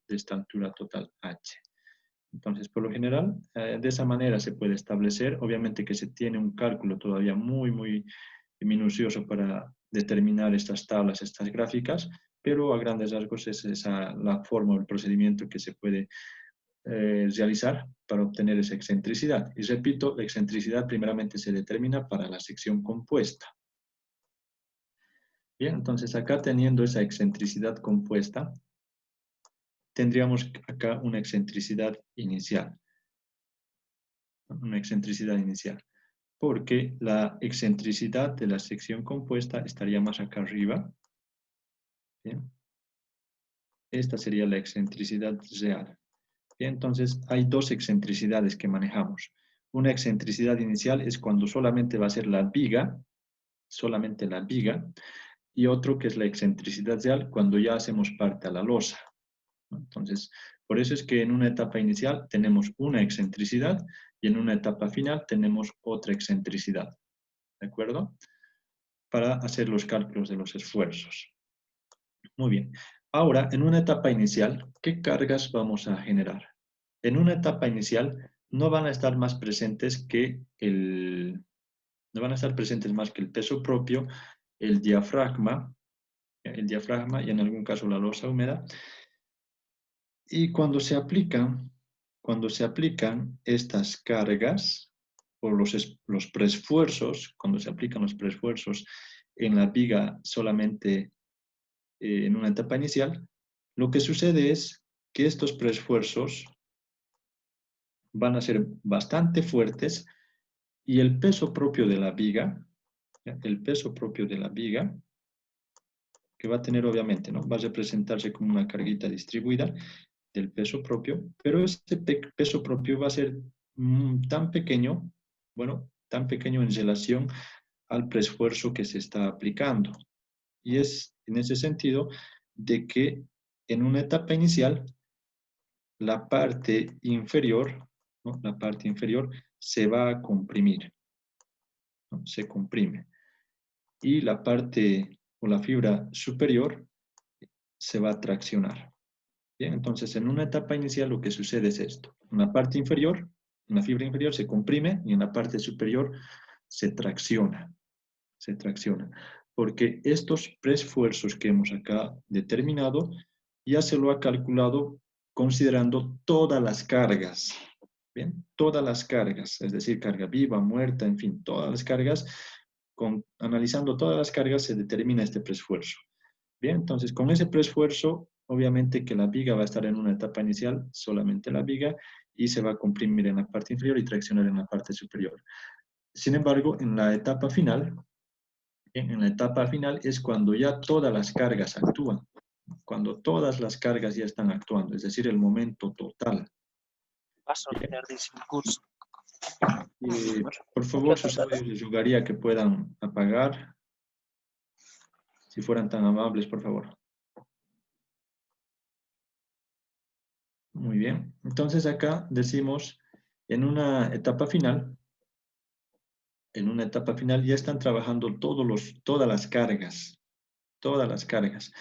de esta altura total h. Entonces, por lo general, de esa manera se puede establecer, obviamente que se tiene un cálculo todavía muy minucioso para determinar estas tablas, estas gráficas, pero a grandes rasgos es esa la forma o el procedimiento que se puede realizar para obtener esa excentricidad. Y repito, la excentricidad primeramente se determina para la sección compuesta. Bien, entonces acá teniendo esa excentricidad compuesta, tendríamos acá una excentricidad inicial. Una excentricidad inicial. Porque la excentricidad de la sección compuesta estaría más acá arriba. Bien. Esta sería la excentricidad real. Bien, entonces, hay dos excentricidades que manejamos. Una excentricidad inicial es cuando solamente va a ser la viga, solamente la viga, y otro que es la excentricidad real cuando ya hacemos parte a la losa, ¿no? Entonces, por eso es que en una etapa inicial tenemos una excentricidad y en una etapa final tenemos otra excentricidad, ¿de acuerdo? Para hacer los cálculos de los esfuerzos. Muy bien. Ahora, en una etapa inicial, ¿qué cargas vamos a generar? En una etapa inicial no van a estar más presentes que no van a estar presentes más que el peso propio, el diafragma y en algún caso la losa húmeda. Y cuando se aplican estas cargas o los preesfuerzos, cuando se aplican los preesfuerzos en la viga solamente en una etapa inicial, lo que sucede es que estos preesfuerzos van a ser bastante fuertes y el peso propio de la viga, ¿ya? El peso propio de la viga, que va a tener obviamente, ¿no? Va a representarse como una carguita distribuida del peso propio, pero ese peso propio va a ser tan pequeño, bueno, tan pequeño en relación al preesfuerzo que se está aplicando. Y es en ese sentido de que en una etapa inicial, la parte inferior, ¿no? La parte inferior se va a comprimir, ¿no? Se comprime. Y la parte o la fibra superior se va a traccionar. Bien, entonces en una etapa inicial lo que sucede es esto. En la parte inferior, en la fibra inferior se comprime y en la parte superior se tracciona. Se tracciona. Porque estos preesfuerzos que hemos acá determinado ya se lo ha calculado considerando todas las cargas. Bien, todas las cargas, es decir, carga viva, muerta, en fin, todas las cargas. Analizando todas las cargas se determina este preesfuerzo. Bien, entonces con ese preesfuerzo, obviamente que la viga va a estar en una etapa inicial, solamente la viga, y se va a comprimir en la parte inferior y traccionar en la parte superior. Sin embargo, en la etapa final es cuando ya todas las cargas actúan, cuando todas las cargas ya están actuando, es decir, el momento total. Paso tardísimo curso. Por favor, sus audios les rogaría que puedan apagar, si fueran tan amables, por favor. Muy bien. Entonces acá decimos, en una etapa final ya están trabajando todas las cargas, todas las cargas.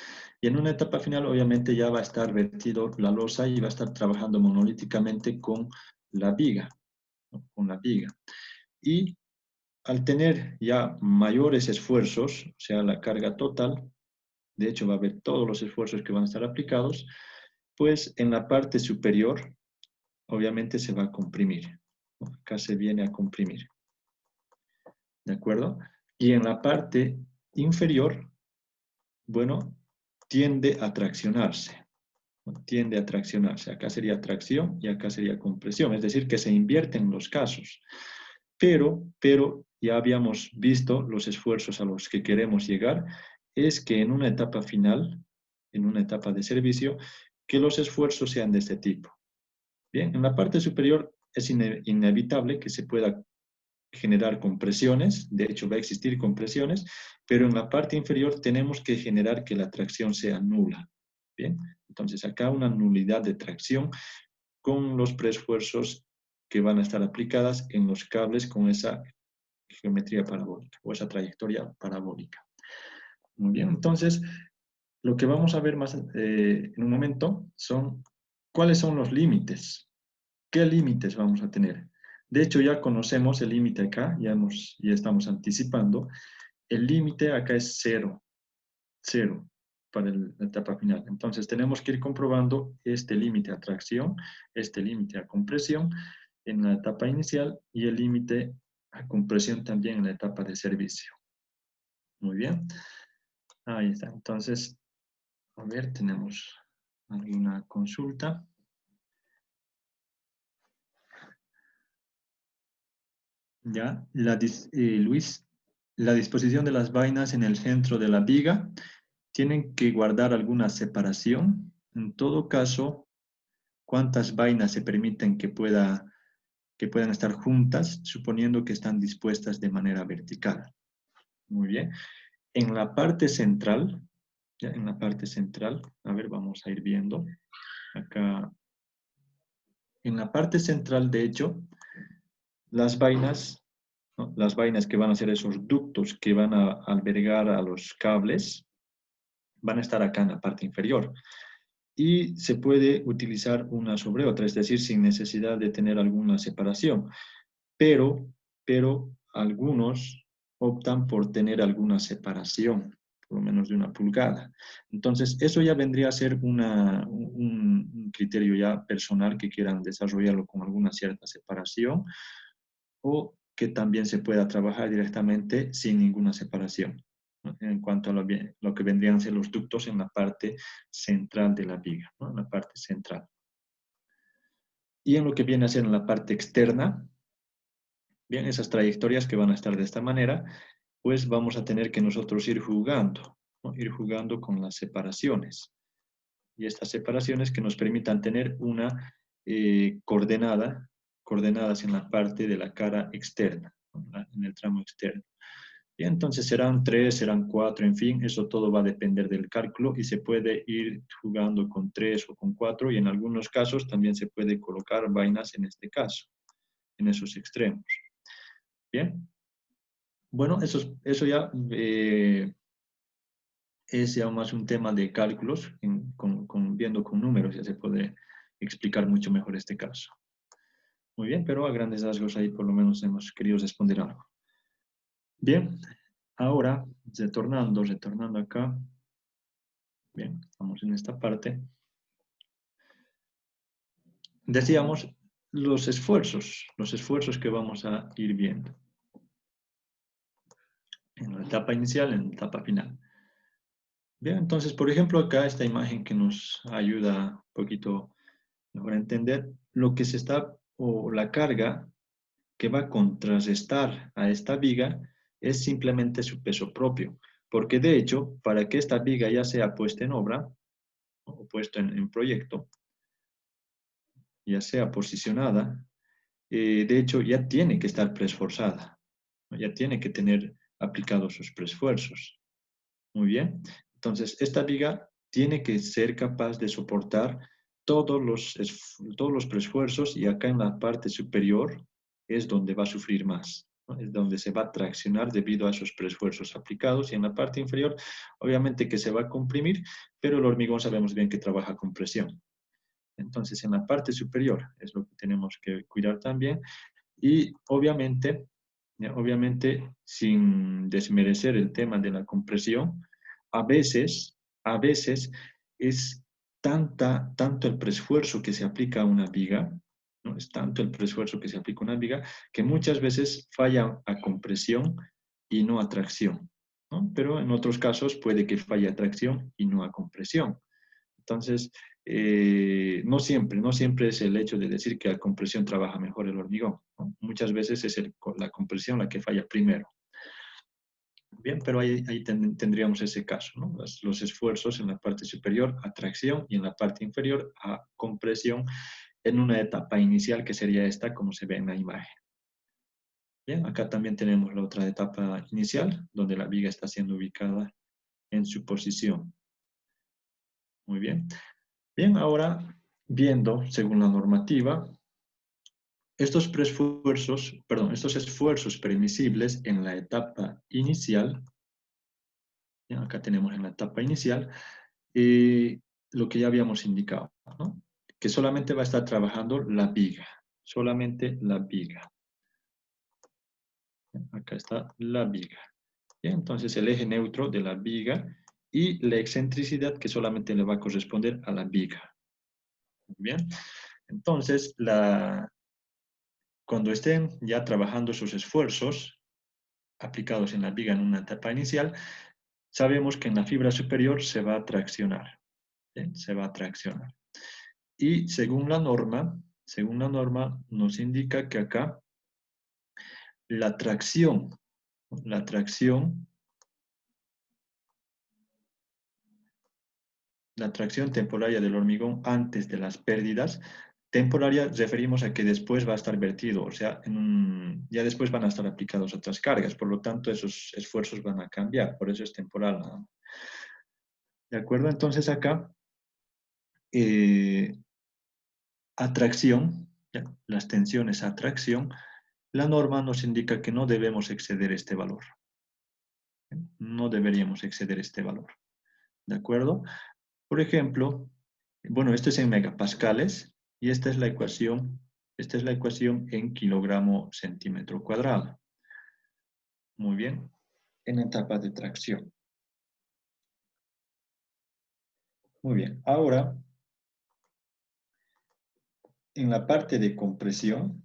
Y en una etapa final, obviamente, ya va a estar vertido la losa y va a estar trabajando monolíticamente con la viga, ¿no? Con la viga. Y al tener ya mayores esfuerzos, o sea, la carga total, de hecho va a haber todos los esfuerzos que van a estar aplicados, pues en la parte superior, obviamente se va a comprimir, ¿no? Acá se viene a comprimir. ¿De acuerdo? Y en la parte inferior, bueno, tiende a traccionarse. Tiende a traccionarse. Acá sería tracción y acá sería compresión. Es decir, que se invierten los casos. Pero ya habíamos visto los esfuerzos a los que queremos llegar. Es que en una etapa final, en una etapa de servicio, que los esfuerzos sean de este tipo. Bien, en la parte superior es inevitable que se pueda generar compresiones, de hecho va a existir compresiones, pero en la parte inferior tenemos que generar que la tracción sea nula. Bien, entonces acá una nulidad de tracción con los preesfuerzos que van a estar aplicadas en los cables con esa geometría parabólica o esa trayectoria parabólica. Muy bien, entonces lo que vamos a ver más en un momento son cuáles son los límites. ¿Qué límites vamos a tener? De hecho, ya conocemos el límite acá, ya estamos anticipando. El límite acá es 0, 0 para la etapa final. Entonces, tenemos que ir comprobando este límite a tracción, este límite a compresión en la etapa inicial y el límite a compresión también en la etapa de servicio. Muy bien. Ahí está. Entonces, a ver, tenemos alguna consulta. Ya, Luis, la disposición de las vainas en el centro de la viga, ¿tienen que guardar alguna separación? En todo caso, cuántas vainas se permiten que puedan estar juntas, suponiendo que están dispuestas de manera vertical. Muy bien. En la parte central, ya en la parte central, a ver, vamos a ir viendo acá. En la parte central, de hecho, las vainas, ¿no? Las vainas que van a ser esos ductos que van a albergar a los cables, van a estar acá en la parte inferior. Y se puede utilizar una sobre otra, es decir, sin necesidad de tener alguna separación. Pero algunos optan por tener alguna separación, por lo menos de 1 pulgada. Entonces, eso ya vendría a ser un criterio ya personal que quieran desarrollarlo con alguna cierta separación, o que también se pueda trabajar directamente sin ninguna separación, ¿no? En cuanto a lo que vendrían a ser los ductos en la parte central de la viga, ¿no? En la parte central. Y en lo que viene a ser en la parte externa, bien, esas trayectorias que van a estar de esta manera, pues vamos a tener que nosotros ir jugando, ¿no? Ir jugando con las separaciones. Y estas separaciones que nos permitan tener una coordenadas en la parte de la cara externa, ¿no? En el tramo externo. Y entonces serán 3, serán 4, en fin, eso todo va a depender del cálculo y se puede ir jugando con 3 o con 4 y en algunos casos también se puede colocar vainas en este caso, en esos extremos. Bien. Bueno, eso ya es ya más un tema de cálculos, viendo con números ya se puede explicar mucho mejor este caso. Muy bien, pero a grandes rasgos ahí por lo menos hemos querido responder algo. Bien, ahora retornando acá. Bien, estamos en esta parte. Decíamos los esfuerzos que vamos a ir viendo. En la etapa inicial, en la etapa final. Bien, entonces, por ejemplo, acá esta imagen que nos ayuda un poquito mejor a entender lo que se está, o la carga que va a contrarrestar a esta viga es simplemente su peso propio. Porque de hecho, para que esta viga ya sea puesta en obra, o puesta en proyecto, ya sea posicionada, de hecho ya tiene que estar preesforzada, ¿no? Ya tiene que tener aplicados sus preesfuerzos. Muy bien. Entonces, esta viga tiene que ser capaz de soportar todos los preesfuerzos y acá en la parte superior es donde va a sufrir más, ¿no? Es donde se va a traccionar debido a esos preesfuerzos aplicados y en la parte inferior, obviamente que se va a comprimir, pero el hormigón sabemos bien que trabaja con presión. Entonces, en la parte superior es lo que tenemos que cuidar también y obviamente sin desmerecer el tema de la compresión, a veces es tanto el preesfuerzo que se aplica a una viga, ¿no? Es tanto el preesfuerzo que se aplica a una viga, que muchas veces falla a compresión y no a tracción, ¿no? Pero en otros casos puede que falle a tracción y no a compresión. Entonces, no siempre es el hecho de decir que a compresión trabaja mejor el hormigón, ¿no? Muchas veces es la compresión la que falla primero. Bien, pero ahí tendríamos ese caso, ¿no? Los esfuerzos en la parte superior a tracción y en la parte inferior a compresión en una etapa inicial que sería esta, como se ve en la imagen. Bien, acá también tenemos la otra etapa inicial, donde la viga está siendo ubicada en su posición. Muy bien. Bien, ahora viendo, según la normativa, estos esfuerzos permisibles en la etapa inicial, bien, acá tenemos en la etapa inicial, lo que ya habíamos indicado, ¿no? Que solamente va a estar trabajando la viga, solamente la viga. Acá está la viga. Bien, entonces el eje neutro de la viga y la excentricidad que solamente le va a corresponder a la viga. Bien, entonces cuando estén ya trabajando sus esfuerzos aplicados en la viga en una etapa inicial, sabemos que en la fibra superior se va a traccionar. ¿Bien? Se va a traccionar. Y según la norma nos indica que acá la tracción la tracción temporaria del hormigón antes de las pérdidas. Temporaria referimos a que después va a estar vertido, o sea, ya después van a estar aplicados otras cargas, por lo tanto esos esfuerzos van a cambiar, por eso es temporal. ¿No? ¿De acuerdo? Entonces acá, atracción, ¿ya? Las tensiones a tracción, la norma nos indica que no debemos exceder este valor. No deberíamos exceder este valor. ¿De acuerdo? Por ejemplo, bueno, esto es en megapascales y esta es la ecuación en kilogramo centímetro cuadrado. Muy bien, en etapa de tracción. Muy bien, ahora en la parte de compresión,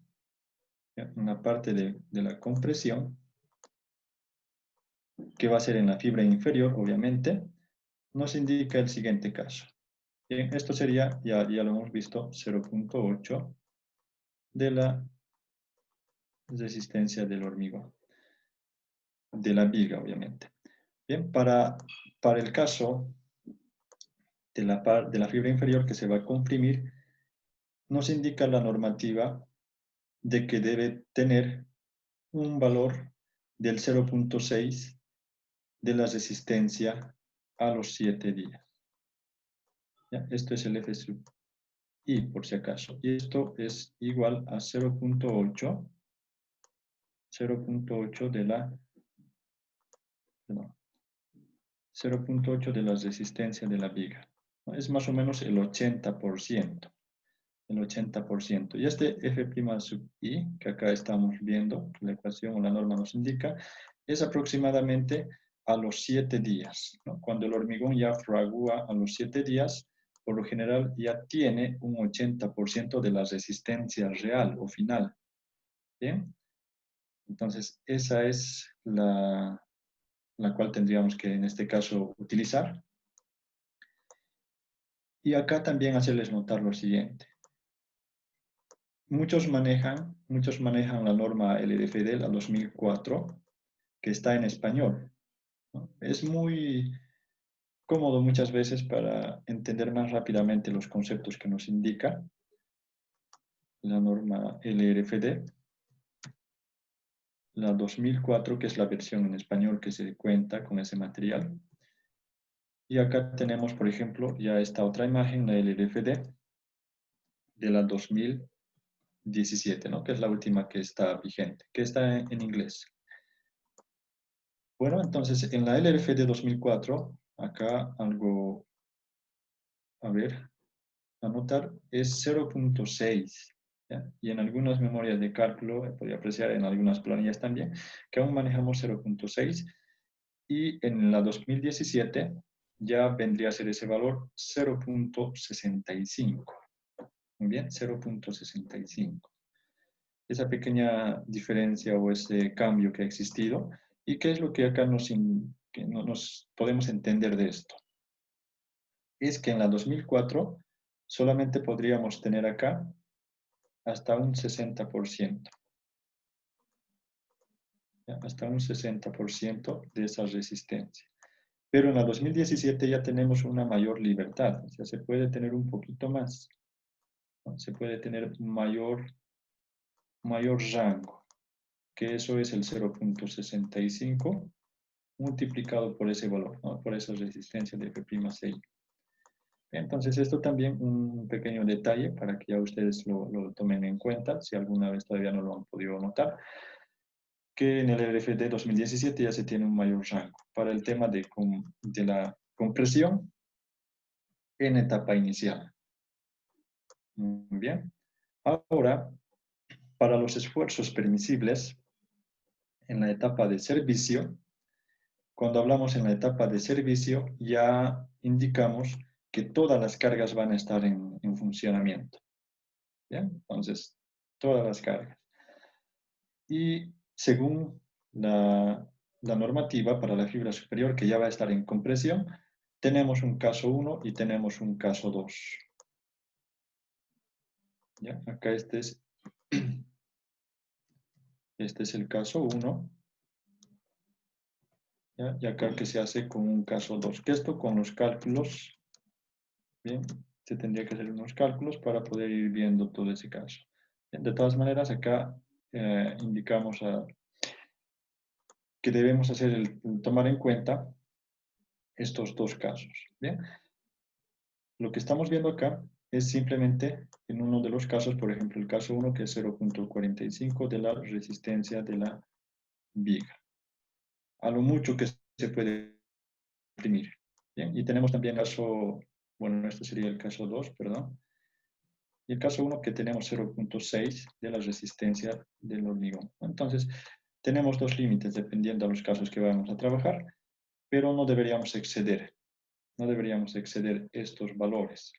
¿ya? En la parte de la compresión, que va a ser en la fibra inferior, obviamente, nos indica el siguiente caso. Bien, esto sería, ya lo hemos visto, 0.8 de la resistencia del hormigón, de la viga, obviamente. Bien, para el caso de la fibra inferior que se va a comprimir, nos indica la normativa de que debe tener un valor del 0.6 de la resistencia a los 7 días. ¿Ya? Esto es el F sub I, por si acaso. Y esto es igual a 0.8 de la... No, 0.8 de la resistencia de la viga. ¿No? Es más o menos el 80%. El 80%. Y este F' sub I, que acá estamos viendo, la ecuación o la norma nos indica, es aproximadamente a los 7 días. ¿No? Cuando el hormigón ya fragúa a los 7 días, por lo general ya tiene un 80% de la resistencia real o final. ¿Bien? Entonces, esa es la cual tendríamos que en este caso utilizar. Y acá también hacerles notar lo siguiente. Muchos manejan la norma LRFD, la 2004, que está en español, ¿no? Es muy cómodo muchas veces para entender más rápidamente los conceptos que nos indica la norma LRFD. La 2004, que es la versión en español que se cuenta con ese material. Y acá tenemos, por ejemplo, ya esta otra imagen, la LRFD, de la 2017, ¿no? Que es la última que está vigente, que está en inglés. Bueno, entonces en la LRFD 2004, acá algo, a ver, anotar, es 0.6. Y en algunas memorias de cálculo, podría apreciar en algunas planillas también, que aún manejamos 0.6. Y en la 2017 ya vendría a ser ese valor 0.65. Muy bien, 0.65. Esa pequeña diferencia o ese cambio que ha existido. ¿Y qué es lo que acá nos podemos entender de esto? Es que en la 2004 solamente podríamos tener acá hasta un 60%. ¿Ya? Hasta un 60% de esa resistencia. Pero en la 2017 ya tenemos una mayor libertad, o sea, se puede tener un poquito más, ¿no? Se puede tener mayor rango, que eso es el 0.65 multiplicado por ese valor, ¿no? Por esa resistencia de F'6. Entonces, esto también un pequeño detalle para que ya ustedes lo tomen en cuenta, si alguna vez todavía no lo han podido notar, que en el LRFD 2017 ya se tiene un mayor rango para el tema de la compresión en etapa inicial. Muy bien. Ahora, para los esfuerzos permisibles en la etapa de servicio, cuando hablamos en la etapa de servicio, ya indicamos que todas las cargas van a estar en funcionamiento. ¿Bien? Entonces, todas las cargas. Y según la normativa para la fibra superior, que ya va a estar en compresión, tenemos un caso 1 y tenemos un caso 2. ¿Ya? Acá este es el caso 1. ¿Ya? Y acá que se hace con un caso 2. Que esto con los cálculos Bien, se tendría que hacer unos cálculos para poder ir viendo todo ese caso. Bien, de todas maneras, acá indicamos que debemos hacer tomar en cuenta estos dos casos. Bien, lo que estamos viendo acá es simplemente en uno de los casos, por ejemplo, el caso 1, que es 0.45 de la resistencia de la viga. A lo mucho que se puede imprimir. Bien, y tenemos también el caso, bueno, este sería el caso 2, perdón. Y el caso 1 que tenemos 0.6 de la resistencia del hormigón. Entonces, tenemos dos límites dependiendo de los casos que vamos a trabajar, pero no deberíamos exceder estos valores.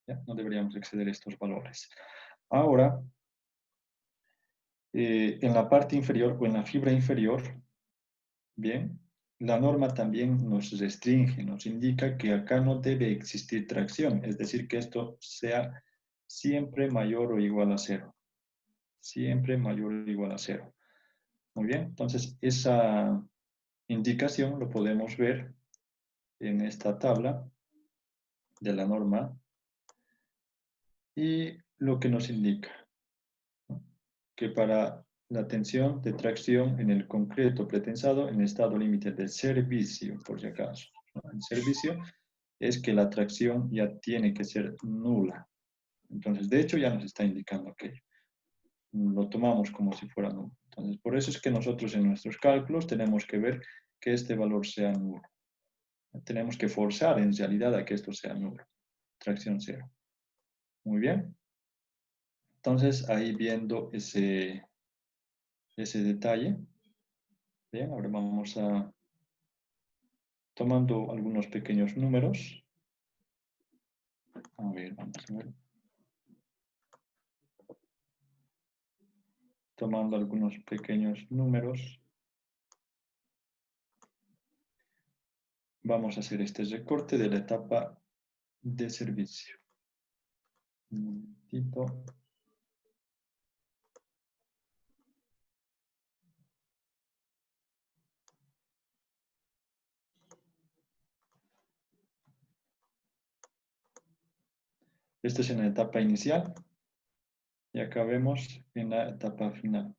¿Ya? No deberíamos exceder estos valores. Ahora, en la parte inferior o en la fibra inferior, bien, la norma también nos restringe, nos indica que acá no debe existir tracción, es decir, que esto sea siempre mayor o igual a 0. Siempre mayor o igual a 0. Muy bien, entonces esa indicación lo podemos ver en esta tabla de la norma y lo que nos indica, ¿no? Que para la tensión de tracción en el concreto pretensado en estado límite de servicio, por si acaso, ¿no? En servicio es que la tracción ya tiene que ser nula. Entonces, de hecho, ya nos está indicando aquello. Lo tomamos como si fuera nulo. Entonces, por eso es que nosotros en nuestros cálculos tenemos que ver que este valor sea nulo. Tenemos que forzar en realidad a que esto sea nulo. Tracción cero. Muy bien. Entonces, ahí viendo ese detalle. Bien, ahora vamos a tomando algunos pequeños números. A ver, vamos a ver. Tomando algunos pequeños números. Vamos a hacer este recorte de la etapa de servicio. Un momentito. Esto es en la etapa inicial y acá vemos en la etapa final.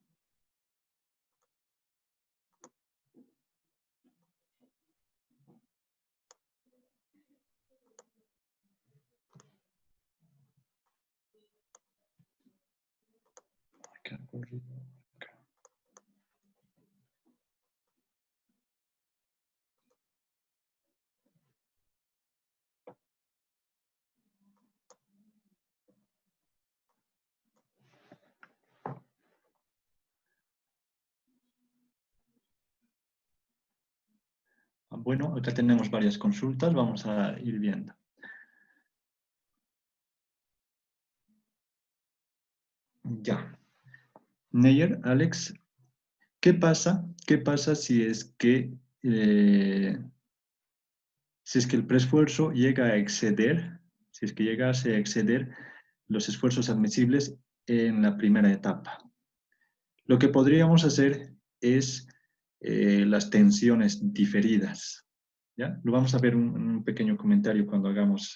Acá, acá. Bueno, acá tenemos varias consultas, vamos a ir viendo. Ya. Neyer, Alex, ¿qué pasa? ¿Qué pasa si es que el preesfuerzo llega a exceder, si es que llegase a exceder los esfuerzos admisibles en la primera etapa? Lo que podríamos hacer es las tensiones diferidas. ¿Ya? Lo vamos a ver en un pequeño comentario cuando hagamos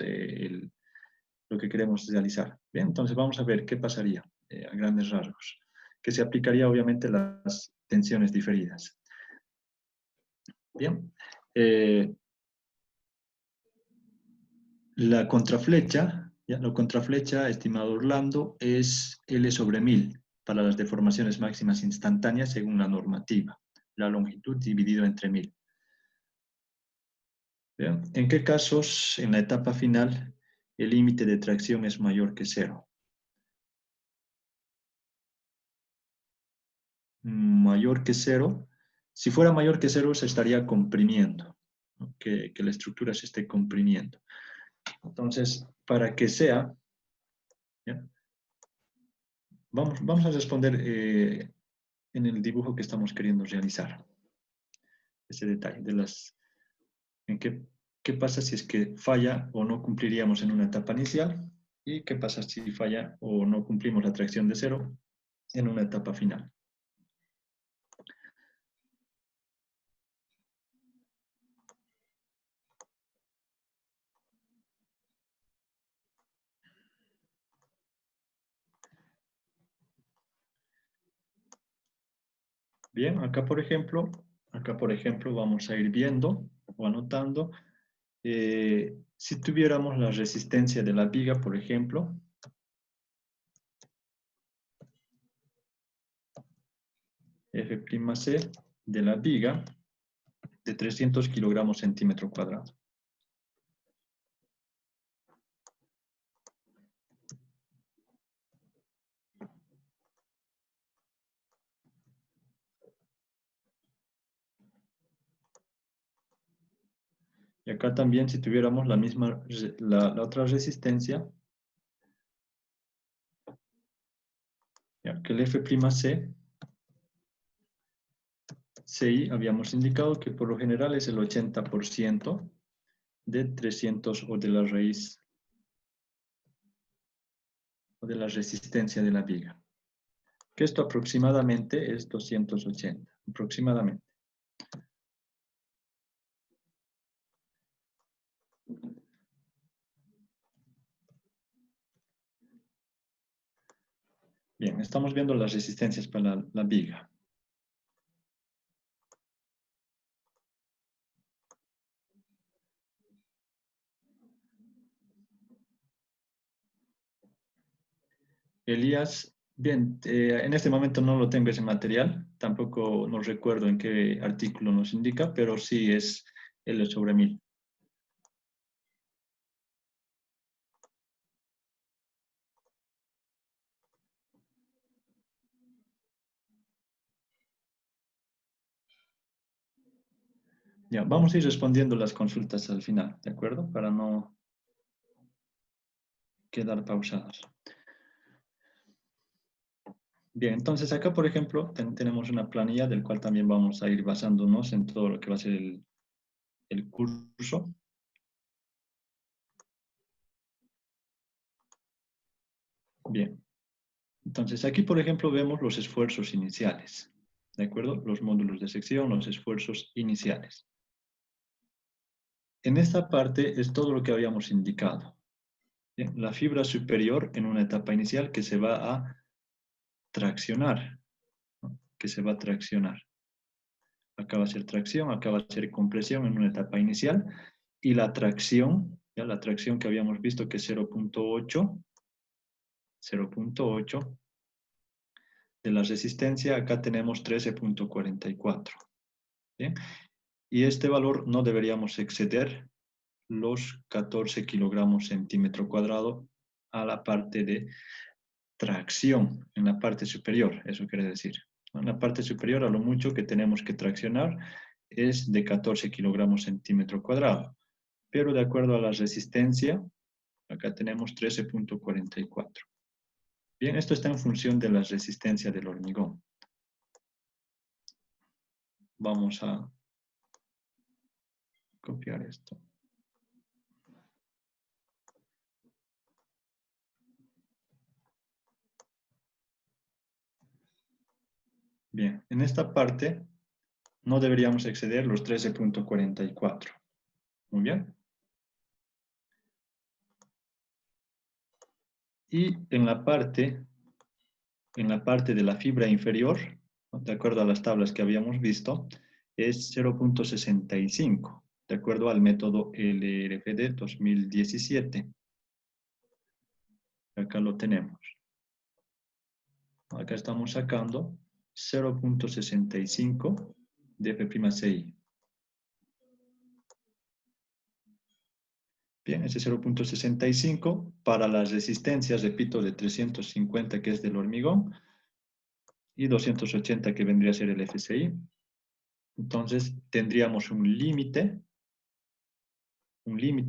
lo que queremos realizar. Bien, entonces vamos a ver qué pasaría a grandes rasgos, que se aplicaría obviamente las tensiones diferidas. Bien, la contraflecha, ¿ya? La contraflecha, estimado Orlando, es L sobre 1000 para las deformaciones máximas instantáneas según la normativa, la longitud dividido entre 1000. Bien, ¿en qué casos en la etapa final el límite de tracción es mayor que 0? Mayor que 0. Si fuera mayor que 0 se estaría comprimiendo, ¿no? Que la estructura se esté comprimiendo. Entonces, para que sea, ¿ya? Vamos a responder en el dibujo que estamos queriendo realizar. Ese detalle de en qué pasa si es que falla o no cumpliríamos en una etapa inicial y qué pasa si falla o no cumplimos la tracción de 0 en una etapa final. Bien, acá por ejemplo vamos a ir viendo o anotando. Si tuviéramos la resistencia de la viga, por ejemplo, F'C de la viga de 300 kilogramos centímetro cuadrado. Y acá también si tuviéramos la misma, la otra resistencia, ya que el F'C, CI, habíamos indicado que por lo general es el 80% de 300 o de la raíz o de la resistencia de la viga. Que esto aproximadamente es 280, aproximadamente. Bien, estamos viendo las resistencias para la viga. Elías, bien, en este momento no lo tengo ese material, tampoco no recuerdo en qué artículo nos indica, pero sí es L sobre 1000. Ya, vamos a ir respondiendo las consultas al final, ¿de acuerdo? Para no quedar pausadas. Bien, entonces acá, por ejemplo, tenemos una planilla del cual también vamos a ir basándonos en todo lo que va a ser el curso. Bien, entonces aquí, por ejemplo, vemos los esfuerzos iniciales, ¿de acuerdo? Los módulos de sección, los esfuerzos iniciales. En esta parte es todo lo que habíamos indicado. Bien, la fibra superior en una etapa inicial que se va a traccionar, ¿no? Que se va a traccionar. Acá va a ser tracción, acá va a ser compresión en una etapa inicial. Y la tracción, ya la tracción que habíamos visto que es 0.8, de la resistencia, acá tenemos 13.44. ¿Bien? Y este valor no deberíamos exceder los 14 kilogramos centímetro cuadrado a la parte de tracción, en la parte superior, eso quiere decir. En la parte superior, a lo mucho que tenemos que traccionar es de 14 kilogramos centímetro cuadrado. Pero de acuerdo a la resistencia, acá tenemos 13.44. Bien, esto está en función de la resistencia del hormigón. Vamos a copiar esto. Bien, en esta parte no deberíamos exceder los 13.44. Muy bien. Y en la parte de la fibra inferior, de acuerdo a las tablas que habíamos visto, es 0.65, de acuerdo al método LRFD 2017. Acá lo tenemos. Acá estamos sacando 0.65 de F'Ci. Bien, ese 0.65 para las resistencias, repito, de 350 que es del hormigón y 280 que vendría a ser el FCI. Entonces tendríamos un límite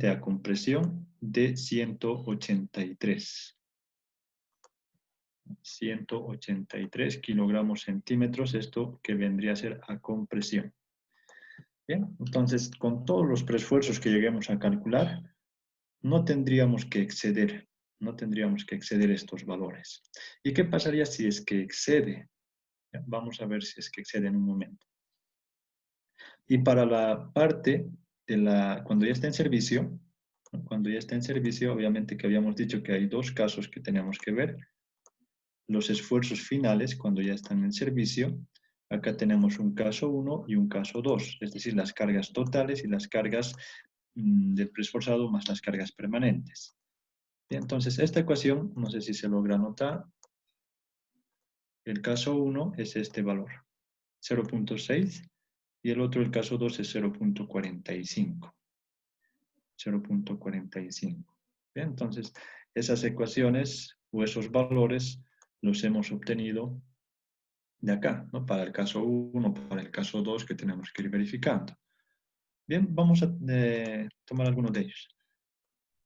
a compresión de 183. 183 kilogramos centímetros, esto que vendría a ser a compresión. Bien, entonces con todos los preesfuerzos que lleguemos a calcular, no tendríamos que exceder estos valores. ¿Y qué pasaría si es que excede? Vamos a ver si es que excede en un momento. Y para la parte de cuando ya está en servicio, obviamente que habíamos dicho que hay dos casos que tenemos que ver. Los esfuerzos finales, cuando ya están en servicio, Acá tenemos un caso 1 y un caso 2, es decir, las cargas totales y las cargas del preesforzado más las cargas permanentes. Bien, entonces, esta ecuación, no sé si se logra notar, el caso 1 es este valor, 0.6, y el otro, el caso 2, es 0.45. 0.45. Bien, entonces, esas ecuaciones o esos valores los hemos obtenido de acá, ¿no? Para el caso 1, para el caso 2, que tenemos que ir verificando. Bien, vamos a tomar algunos de ellos.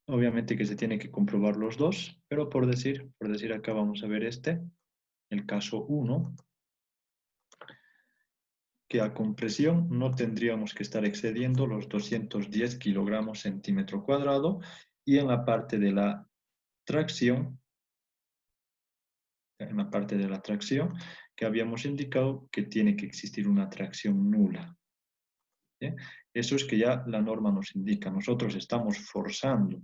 Obviamente que se tiene que comprobar los dos, pero por decir acá vamos a ver el caso 1, que a compresión no tendríamos que estar excediendo los 210 kilogramos centímetro cuadrado, y en la parte de la tracción, que habíamos indicado que tiene que existir una tracción nula. ¿Bien? Eso es que ya la norma nos indica. Nosotros estamos forzando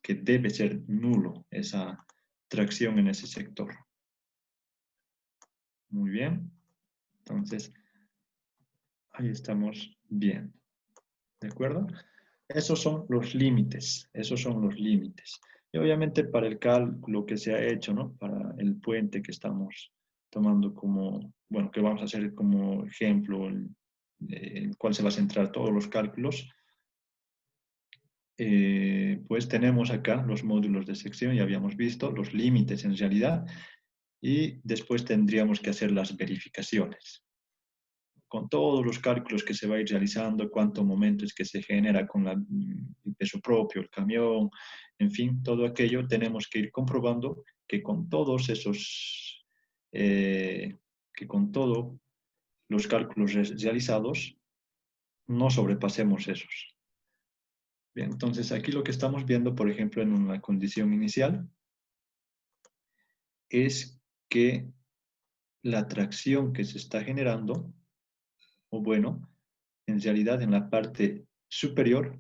que debe ser nulo esa tracción en ese sector. Muy bien. Entonces, ahí estamos bien. ¿De acuerdo? Esos son los límites. Esos son los límites. Y obviamente para el cálculo que se ha hecho, ¿no? Para el puente que estamos tomando como, bueno, que vamos a hacer como ejemplo, en el cual se va a centrar todos los cálculos, pues tenemos acá los módulos de sección, ya habíamos visto, los límites en realidad, y después tendríamos que hacer las verificaciones. Con todos los cálculos que se va a ir realizando, cuánto momento es que se genera con el peso propio, el camión, en fin, todo aquello, tenemos que ir comprobando que con todos esos, que con todos los cálculos realizados, no sobrepasemos esos. Bien, entonces aquí lo que estamos viendo, por ejemplo, en una condición inicial, es que la tracción que se está generando, o bueno, en realidad en la parte superior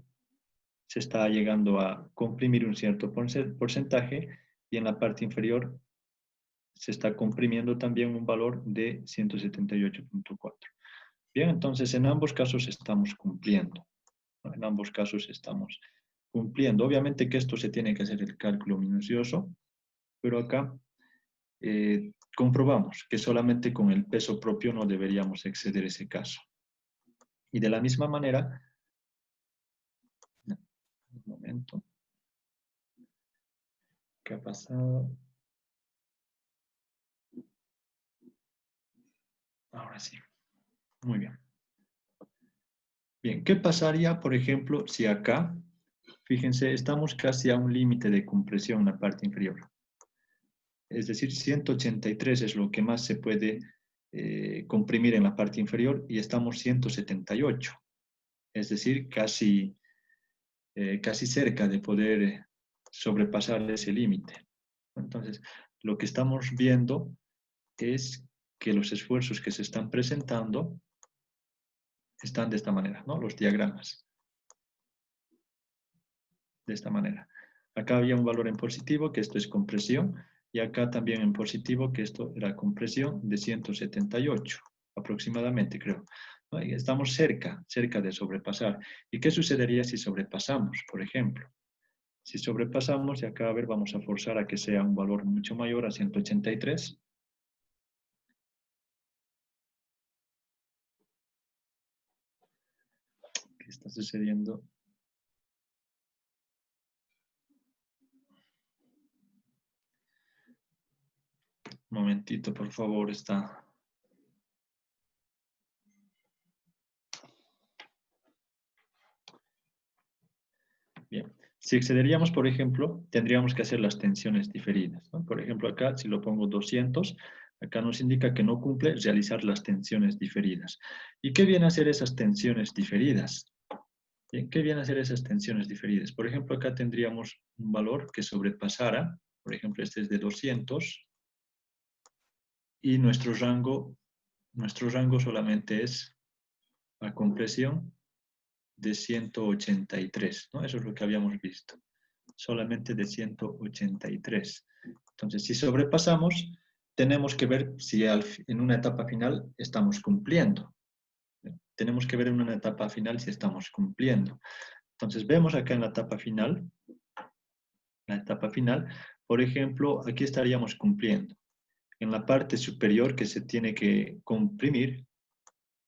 se está llegando a comprimir un cierto porcentaje, y en la parte inferior se está comprimiendo también un valor de 178.4. Bien, entonces en ambos casos estamos cumpliendo, ¿no? En ambos casos estamos cumpliendo. Obviamente que esto se tiene que hacer el cálculo minucioso, pero acá comprobamos que solamente con el peso propio no deberíamos exceder ese caso. Y de la misma manera, un momento, ¿qué ha pasado? Ahora sí, muy bien. Bien, ¿qué pasaría, por ejemplo, si acá, fíjense, estamos casi a un límite de compresión en la parte inferior? Es decir, 183 es lo que más se puede comprimir en la parte inferior, y estamos 178. Es decir, casi cerca de poder sobrepasar ese límite. Entonces, lo que estamos viendo es que los esfuerzos que se están presentando están de esta manera, ¿no? Los diagramas. De esta manera. Acá había un valor en positivo, que esto es compresión, y acá también en positivo, que esto era compresión de 178, aproximadamente, creo. ¿No? Y estamos cerca de sobrepasar. ¿Y qué sucedería si sobrepasamos, por ejemplo? Si sobrepasamos, y acá, a ver, vamos a forzar a que sea un valor mucho mayor a 183. ¿Qué está sucediendo? Un momentito, por favor, está... Bien. Si excederíamos, por ejemplo, tendríamos que hacer las tensiones diferidas, ¿no? Por ejemplo, acá, si lo pongo 200, acá nos indica que no cumple realizar las tensiones diferidas. ¿Y qué viene a hacer esas tensiones diferidas? Bien, ¿qué viene a hacer esas tensiones diferidas? Por ejemplo, acá tendríamos un valor que sobrepasara, por ejemplo, este es de 200, y nuestro rango solamente es la compresión de 183, ¿no? Eso es lo que habíamos visto. Solamente de 183. Entonces, si sobrepasamos, tenemos que ver si en una etapa final estamos cumpliendo. Tenemos que ver en una etapa final si estamos cumpliendo. Entonces, vemos acá en la etapa final, por ejemplo, aquí estaríamos cumpliendo. En la parte superior que se tiene que comprimir,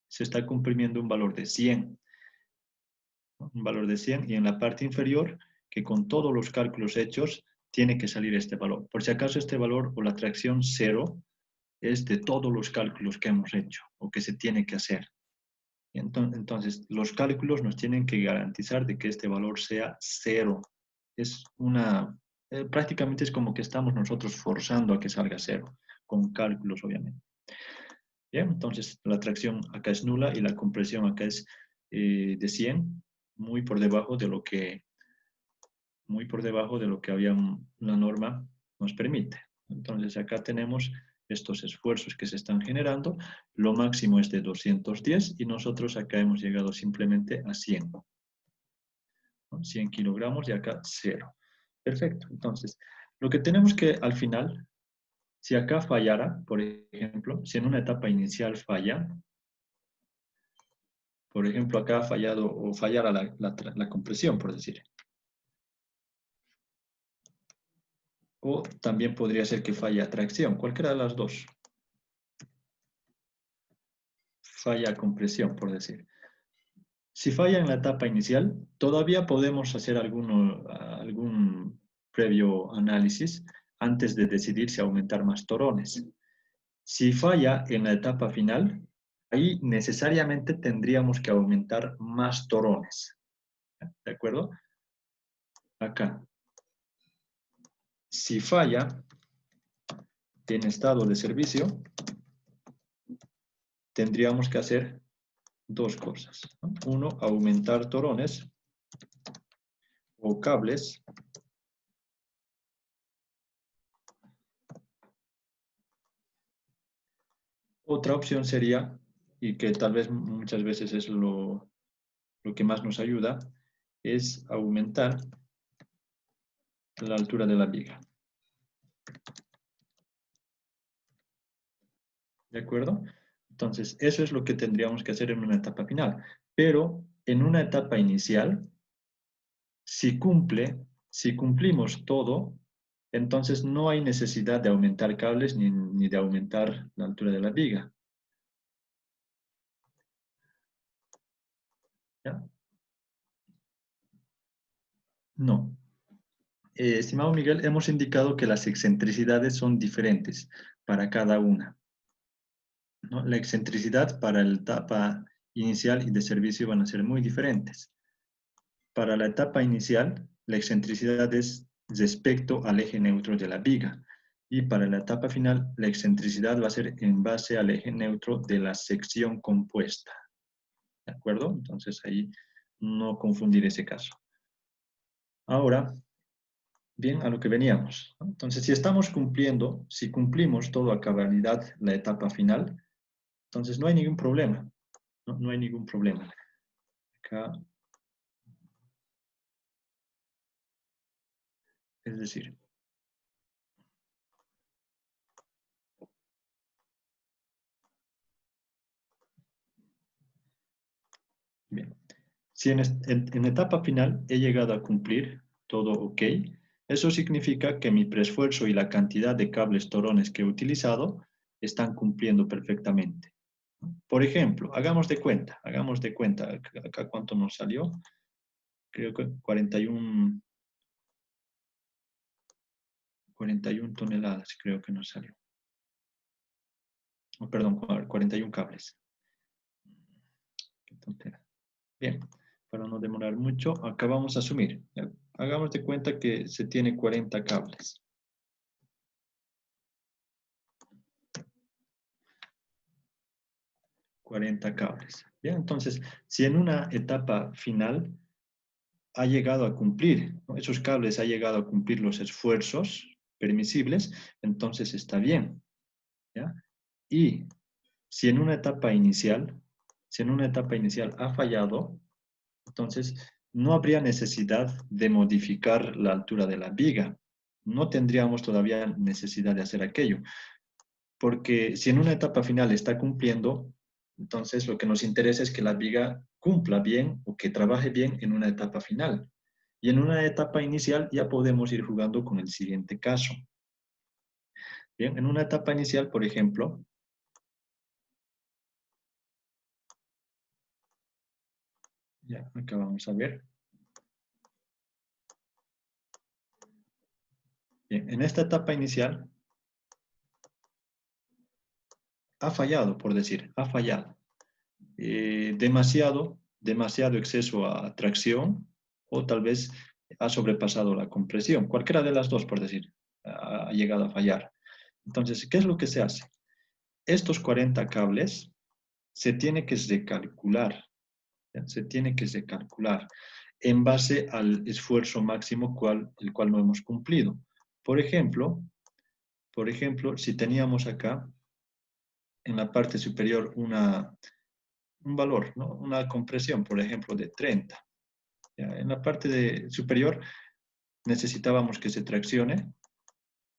se está comprimiendo un valor de 100. Un valor de 100, y en la parte inferior, que con todos los cálculos hechos, tiene que salir este valor. Por si acaso este valor o la tracción 0 es de todos los cálculos que hemos hecho o que se tiene que hacer. Entonces, los cálculos nos tienen que garantizar de que este valor sea 0. Es prácticamente es como que estamos nosotros forzando a que salga 0, con cálculos obviamente. Bien, entonces la tracción acá es nula y la compresión acá es de 100, muy por debajo de lo que la norma nos permite. Entonces acá tenemos estos esfuerzos que se están generando, lo máximo es de 210 y nosotros acá hemos llegado simplemente a 100. 100 kilogramos y acá 0. Perfecto, entonces lo que tenemos que al final, si acá fallara, por ejemplo, si en una etapa inicial falla, por ejemplo acá ha fallado o fallara la compresión, por decir. O también podría ser que falla tracción, cualquiera de las dos. Falla compresión, por decir. Si falla en la etapa inicial, todavía podemos hacer algún previo análisis antes de decidir si aumentar más torones. Si falla en la etapa final, ahí necesariamente tendríamos que aumentar más torones. ¿De acuerdo? Acá. Si falla en estado de servicio, tendríamos que hacer dos cosas, ¿no? Uno, aumentar torones o cables. Otra opción sería, y que tal vez muchas veces es lo que más nos ayuda, es aumentar la altura de la viga. ¿De acuerdo? Entonces, eso es lo que tendríamos que hacer en una etapa final. Pero en una etapa inicial, si cumplimos todo, entonces no hay necesidad de aumentar cables ni de aumentar la altura de la viga. ¿Ya? No. Estimado Miguel, hemos indicado que las excentricidades son diferentes para cada una, ¿no? La excentricidad para la etapa inicial y de servicio van a ser muy diferentes. Para la etapa inicial, la excentricidad es respecto al eje neutro de la viga. Y para la etapa final, la excentricidad va a ser en base al eje neutro de la sección compuesta. ¿De acuerdo? Entonces ahí no confundir ese caso. Ahora, bien, a lo que veníamos, ¿no? Entonces, si cumplimos todo a cabalidad la etapa final, entonces no hay ningún problema. No hay ningún problema. Acá. Es decir, bien, si en etapa final he llegado a cumplir todo ok, eso significa que mi preesfuerzo y la cantidad de cables torones que he utilizado están cumpliendo perfectamente. Por ejemplo, hagamos de cuenta, acá cuánto nos salió, creo que 41 toneladas creo que nos salió. Oh, perdón, 41 cables. Qué tontera. Bien, para no demorar mucho, acá vamos a asumir. Hagamos de cuenta que se tiene 40 cables. 40 cables. Bien, entonces, si en una etapa final ha llegado a cumplir, ¿no? Esos cables ha llegado a cumplir los esfuerzos permisibles, entonces está bien. ¿Ya? Y si en una etapa inicial ha fallado, entonces no habría necesidad de modificar la altura de la viga. No tendríamos todavía necesidad de hacer aquello. porque si en una etapa final está cumpliendo, entonces lo que nos interesa es que la viga cumpla bien o que trabaje bien en una etapa final. Y en una etapa inicial ya podemos ir jugando con el siguiente caso. Bien, en una etapa inicial, por ejemplo, ya, acá vamos a ver. Bien, en esta etapa inicial ha fallado, por decir, ha fallado. Demasiado exceso a tracción o tal vez ha sobrepasado la compresión. Cualquiera de las dos, por decir, ha llegado a fallar. Entonces, ¿qué es lo que se hace? Estos 40 cables se tiene que recalcular. ¿Ya? Se tiene que recalcular en base al esfuerzo máximo el cual no hemos cumplido. Por ejemplo, si teníamos acá en la parte superior un valor, ¿no? Una compresión, por ejemplo, de 30. ¿Ya? En la parte superior necesitábamos que se traccione,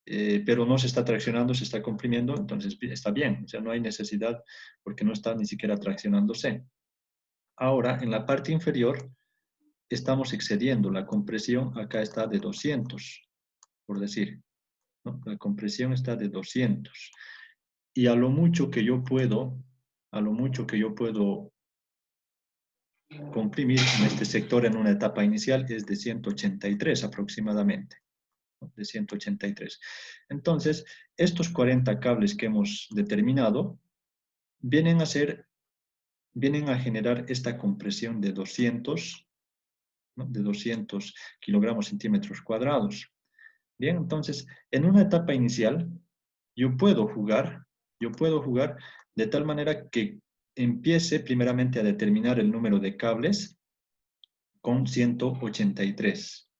pero no se está traccionando, se está comprimiendo, entonces está bien, o sea, no hay necesidad porque no está ni siquiera traccionándose. Ahora, en la parte inferior, estamos excediendo, la compresión acá está de 200, por decir, ¿no? La compresión está de 200. Y a lo mucho que yo puedo comprimir en este sector en una etapa inicial es de 183 aproximadamente, ¿no? De 183. Entonces, estos 40 cables que hemos determinado vienen a generar esta compresión de 200, ¿no? De 200 kilogramos centímetros cuadrados. Bien, entonces, en una etapa inicial, yo puedo jugar de tal manera que empiece primeramente a determinar el número de cables con 183.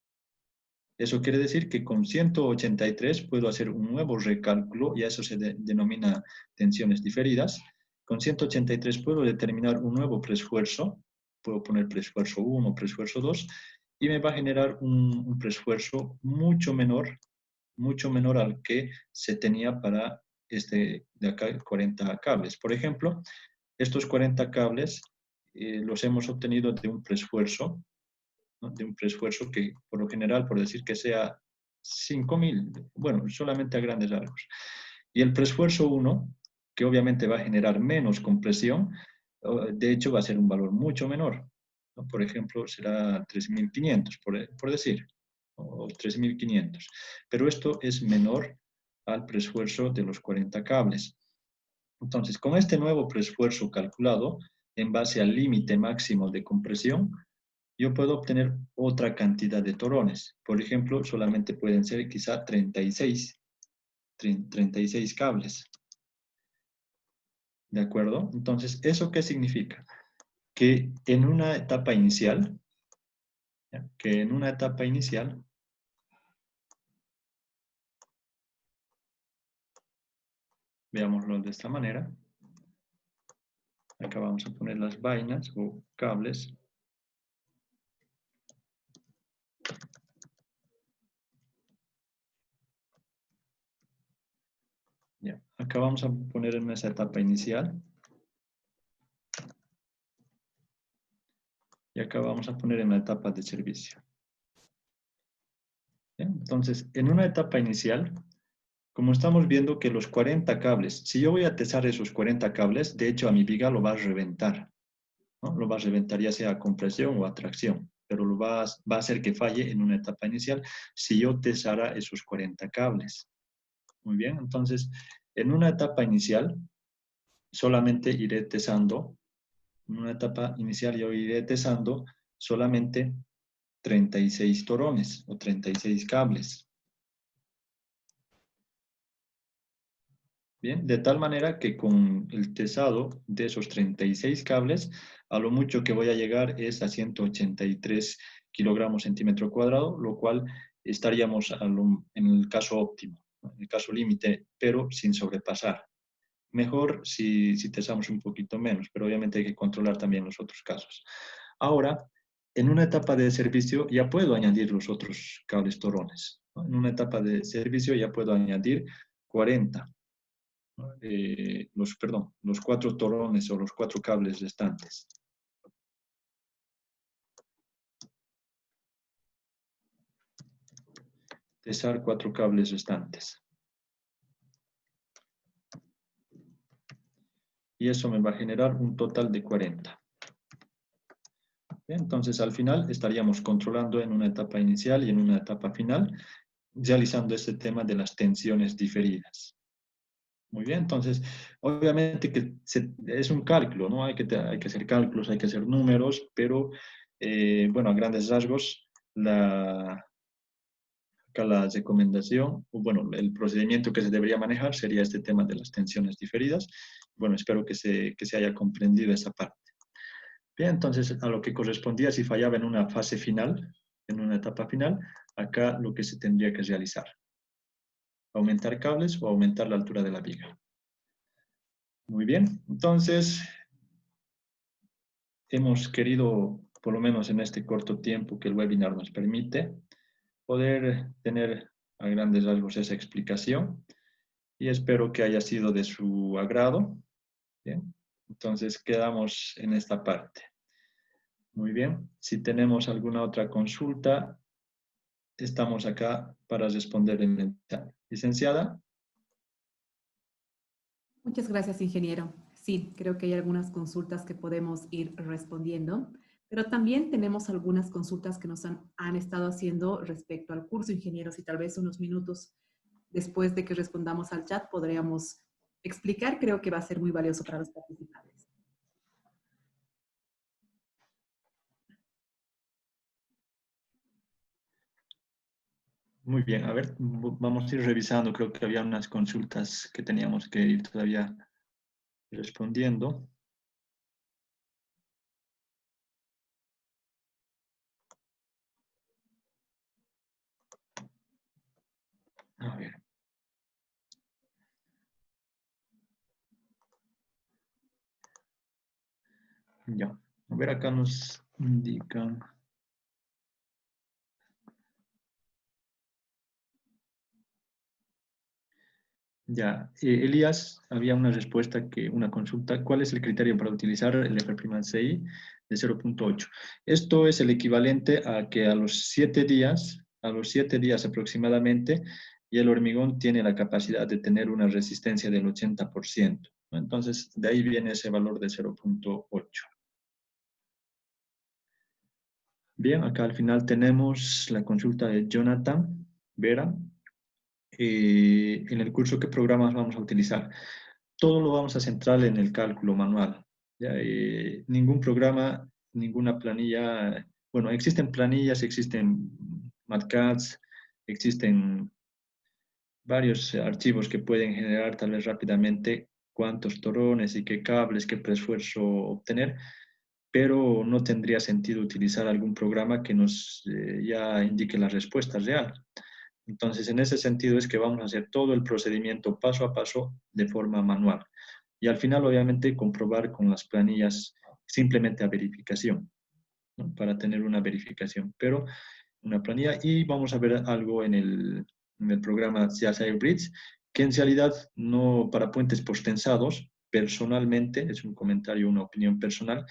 Eso quiere decir que con 183 puedo hacer un nuevo recálculo, y eso se denomina tensiones diferidas. Con 183 puedo determinar un nuevo preesfuerzo, puedo poner preesfuerzo 1, preesfuerzo 2, y me va a generar un preesfuerzo mucho menor al que se tenía para de acá 40 cables. Por ejemplo, estos 40 cables los hemos obtenido de un preesfuerzo, ¿no? De un preesfuerzo que por lo general, por decir que sea 5000, bueno, solamente a grandes rasgos. Y el preesfuerzo 1, que obviamente va a generar menos compresión, de hecho va a ser un valor mucho menor, ¿no? Por ejemplo, será 3500, por decir, o 3500. Pero esto es menor al preesfuerzo de los 40 cables. Entonces, con este nuevo preesfuerzo calculado, en base al límite máximo de compresión, yo puedo obtener otra cantidad de torones. Por ejemplo, solamente pueden ser quizá 36 cables. ¿De acuerdo? Entonces, ¿eso qué significa? Que en una etapa inicial, veámoslo de esta manera. Acá vamos a poner las vainas o cables. Ya. Acá vamos a poner en esa etapa inicial. Y acá vamos a poner en la etapa de servicio. ¿Bien? Entonces, en una etapa inicial, como estamos viendo que los 40 cables, si yo voy a tesar esos 40 cables, de hecho a mi viga lo va a reventar, ¿no? Lo va a reventar ya sea a compresión o a tracción, pero lo va a hacer que falle en una etapa inicial si yo tesara esos 40 cables. Muy bien, entonces, en una etapa inicial, solamente iré tesando, en una etapa inicial yo iré tesando solamente 36 torones o 36 cables. Bien, de tal manera que con el tesado de esos 36 cables, a lo mucho que voy a llegar es a 183 kilogramos centímetro cuadrado, lo cual estaríamos en el caso óptimo, ¿no? En el caso límite, pero sin sobrepasar. Mejor si tesamos un poquito menos, pero obviamente hay que controlar también los otros casos. Ahora, en una etapa de servicio ya puedo añadir los otros cables torones, ¿no? En una etapa de servicio ya puedo añadir 40. los 4 torones o los 4 cables restantes. Tesar 4 cables restantes. Y eso me va a generar un total de 40. Bien, entonces, al final estaríamos controlando en una etapa inicial y en una etapa final, realizando este tema de las tensiones diferidas. Muy bien, entonces, obviamente que es un cálculo, ¿no? Hay que hacer cálculos, hay que hacer números, pero, bueno, a grandes rasgos, acá la recomendación, o bueno, el procedimiento que se debería manejar sería este tema de las tensiones diferidas. Bueno, espero que se haya comprendido esa parte. Bien, entonces, a lo que correspondía si fallaba en una fase final, en una etapa final, acá lo que se tendría que realizar. Aumentar cables o aumentar la altura de la viga. Muy bien, entonces, hemos querido, por lo menos en este corto tiempo que el webinar nos permite, poder tener a grandes rasgos esa explicación y espero que haya sido de su agrado. Bien, entonces quedamos en esta parte. Muy bien, si tenemos alguna otra consulta, estamos acá para responder en el chat. Licenciada. Muchas gracias, ingeniero. Sí, creo que hay algunas consultas que podemos ir respondiendo, pero también tenemos algunas consultas que nos han estado haciendo respecto al curso, ingenieros, y tal vez unos minutos después de que respondamos al chat podríamos explicar. Creo que va a ser muy valioso para los participantes. Muy bien, a ver, vamos a ir revisando. Creo que había unas consultas que teníamos que ir todavía respondiendo. A ver. Ya, a ver, acá nos indican. Ya, Elías, había una respuesta, una consulta. ¿Cuál es el criterio para utilizar el F'(CI) de 0.8? Esto es el equivalente a que a los 7 días aproximadamente, y el hormigón tiene la capacidad de tener una resistencia del 80%, ¿no? Entonces, de ahí viene ese valor de 0.8. Bien, acá al final tenemos la consulta de Jonathan Vera. En el curso, ¿qué programas vamos a utilizar? Todo lo vamos a centrar en el cálculo manual. ¿Ya? Ningún programa, ninguna planilla, bueno, existen planillas, existen MATCADs, existen varios archivos que pueden generar tal vez rápidamente cuántos torones y qué cables, qué preesfuerzo obtener, pero no tendría sentido utilizar algún programa que nos ya indique la respuesta real. Entonces, en ese sentido es que vamos a hacer todo el procedimiento paso a paso de forma manual. Y al final, obviamente, comprobar con las planillas simplemente a verificación, ¿no? Para tener una verificación, pero una planilla. Y vamos a ver algo en el programa CSI Bridge, que en realidad no, para puentes postensados, personalmente, es un comentario, una opinión personal,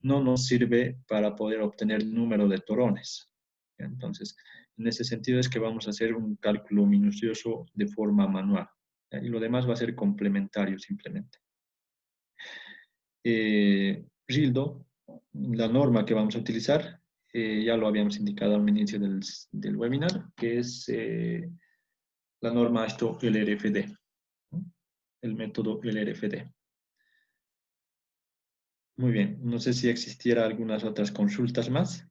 no nos sirve para poder obtener número de torones. Entonces, en ese sentido es que vamos a hacer un cálculo minucioso de forma manual. Y lo demás va a ser complementario simplemente. Gildo, la norma que vamos a utilizar, ya lo habíamos indicado al inicio del webinar, que es la norma LRFD, ¿no? El método LRFD. Muy bien, no sé si existiera algunas otras consultas más.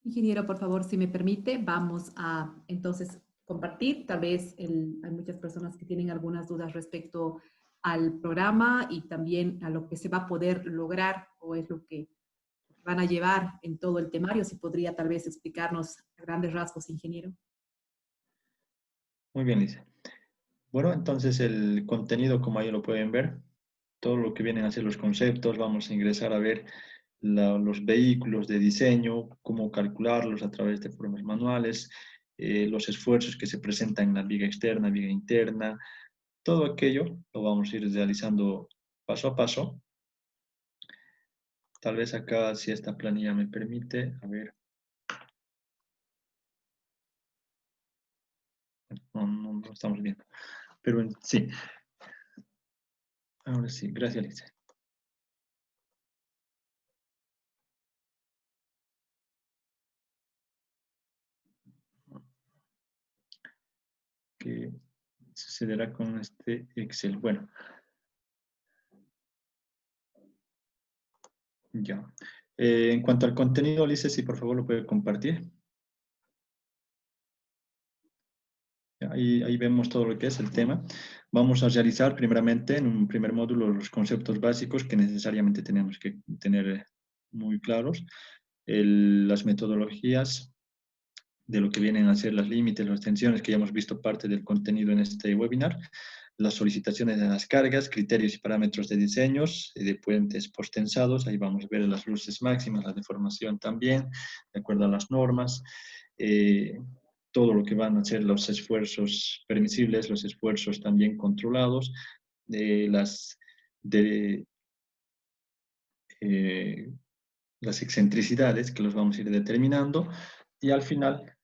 Ingeniero, por favor, si me permite, vamos a entonces compartir. Tal vez hay muchas personas que tienen algunas dudas respecto al programa y también a lo que se va a poder lograr o es lo que van a llevar en todo el temario. Si podría tal vez explicarnos a grandes rasgos, ingeniero. Muy bien, Lisa. Bueno, entonces el contenido, como ahí lo pueden ver, todo lo que vienen a ser los conceptos, vamos a ingresar a ver los vehículos de diseño, cómo calcularlos a través de formas manuales, los esfuerzos que se presentan en la viga externa, viga interna, Todo aquello lo vamos a ir realizando paso a paso. Tal vez acá, si esta planilla me permite, a ver. No lo estamos viendo. Pero sí. Ahora sí, gracias, Alicia. ¿Qué sucederá con este Excel? Bueno. Ya. En cuanto al contenido, Alicia, si por favor lo puede compartir. Ahí vemos todo lo que es el tema. Vamos a realizar primeramente en un primer módulo los conceptos básicos que necesariamente tenemos que tener muy claros. Las metodologías de lo que vienen a ser los límites, las extensiones, que ya hemos visto parte del contenido en este webinar. Las solicitaciones de las cargas, criterios y parámetros de diseños de puentes postensados. Ahí vamos a ver las luces máximas, la deformación también, de acuerdo a las normas. Todo lo que van a ser los esfuerzos permisibles, los esfuerzos también controlados, las excentricidades que los vamos a ir determinando, y al final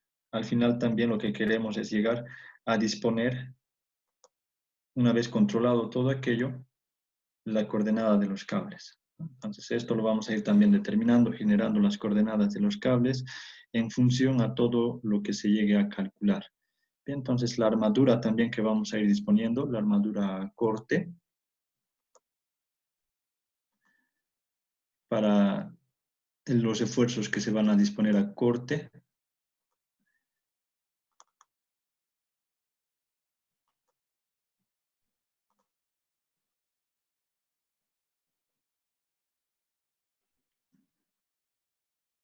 también lo que queremos es llegar a disponer, una vez controlado todo aquello, la coordenada de los cables. Entonces esto lo vamos a ir también determinando, generando las coordenadas de los cables en función a todo lo que se llegue a calcular. Bien, entonces la armadura también que vamos a ir disponiendo, la armadura corte, para los esfuerzos que se van a disponer a corte.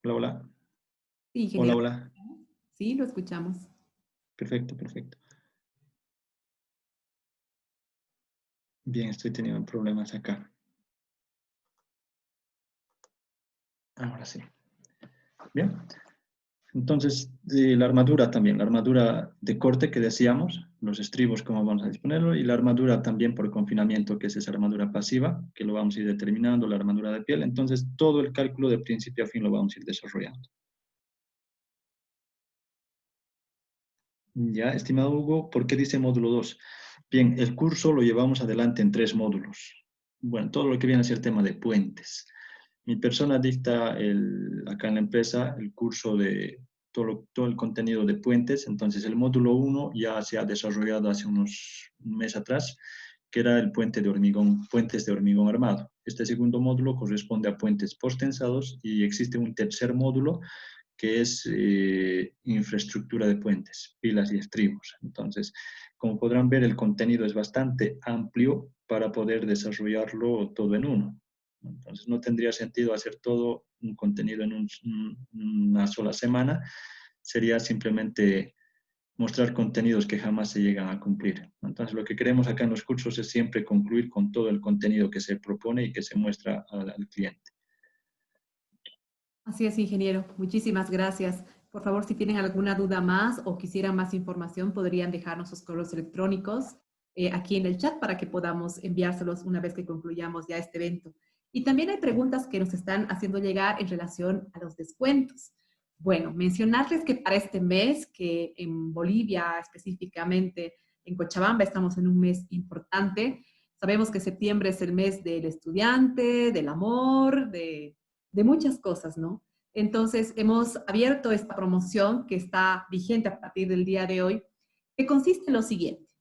Hola, hola. Sí, Hola, ingeniero. hola. Sí, lo escuchamos. Perfecto, perfecto. Bien, estoy teniendo problemas acá. Ahora sí. Bien. Entonces, la armadura también, la armadura de corte que decíamos, los estribos, cómo vamos a disponerlo, y la armadura también por confinamiento, que es esa armadura pasiva, que lo vamos a ir determinando, la armadura de piel. Entonces, todo el cálculo de principio a fin lo vamos a ir desarrollando. Ya, estimado Hugo, ¿por qué dice módulo 2? Bien, el curso lo llevamos adelante en 3 módulos. Bueno, todo lo que viene a ser tema de puentes. Mi persona dicta acá en la empresa el curso de todo el contenido de puentes. Entonces, el módulo 1 ya se ha desarrollado hace un mes atrás, que era el puente de hormigón, puentes de hormigón armado. Este segundo módulo corresponde a puentes postensados, y existe un tercer módulo que es infraestructura de puentes, pilas y estribos. Entonces, como podrán ver, el contenido es bastante amplio para poder desarrollarlo todo en uno. Entonces, no tendría sentido hacer todo un contenido en una sola semana. Sería simplemente mostrar contenidos que jamás se llegan a cumplir. Entonces, lo que queremos acá en los cursos es siempre concluir con todo el contenido que se propone y que se muestra al cliente. Así es, ingeniero. Muchísimas gracias. Por favor, si tienen alguna duda más o quisieran más información, podrían dejarnos sus correos electrónicos aquí en el chat para que podamos enviárselos una vez que concluyamos ya este evento. Y también hay preguntas que nos están haciendo llegar en relación a los descuentos. Bueno, mencionarles que para este mes, que en Bolivia específicamente, en Cochabamba, estamos en un mes importante. Sabemos que septiembre es el mes del estudiante, del amor, de muchas cosas, ¿no? Entonces, hemos abierto esta promoción que está vigente a partir del día de hoy, que consiste en lo siguiente.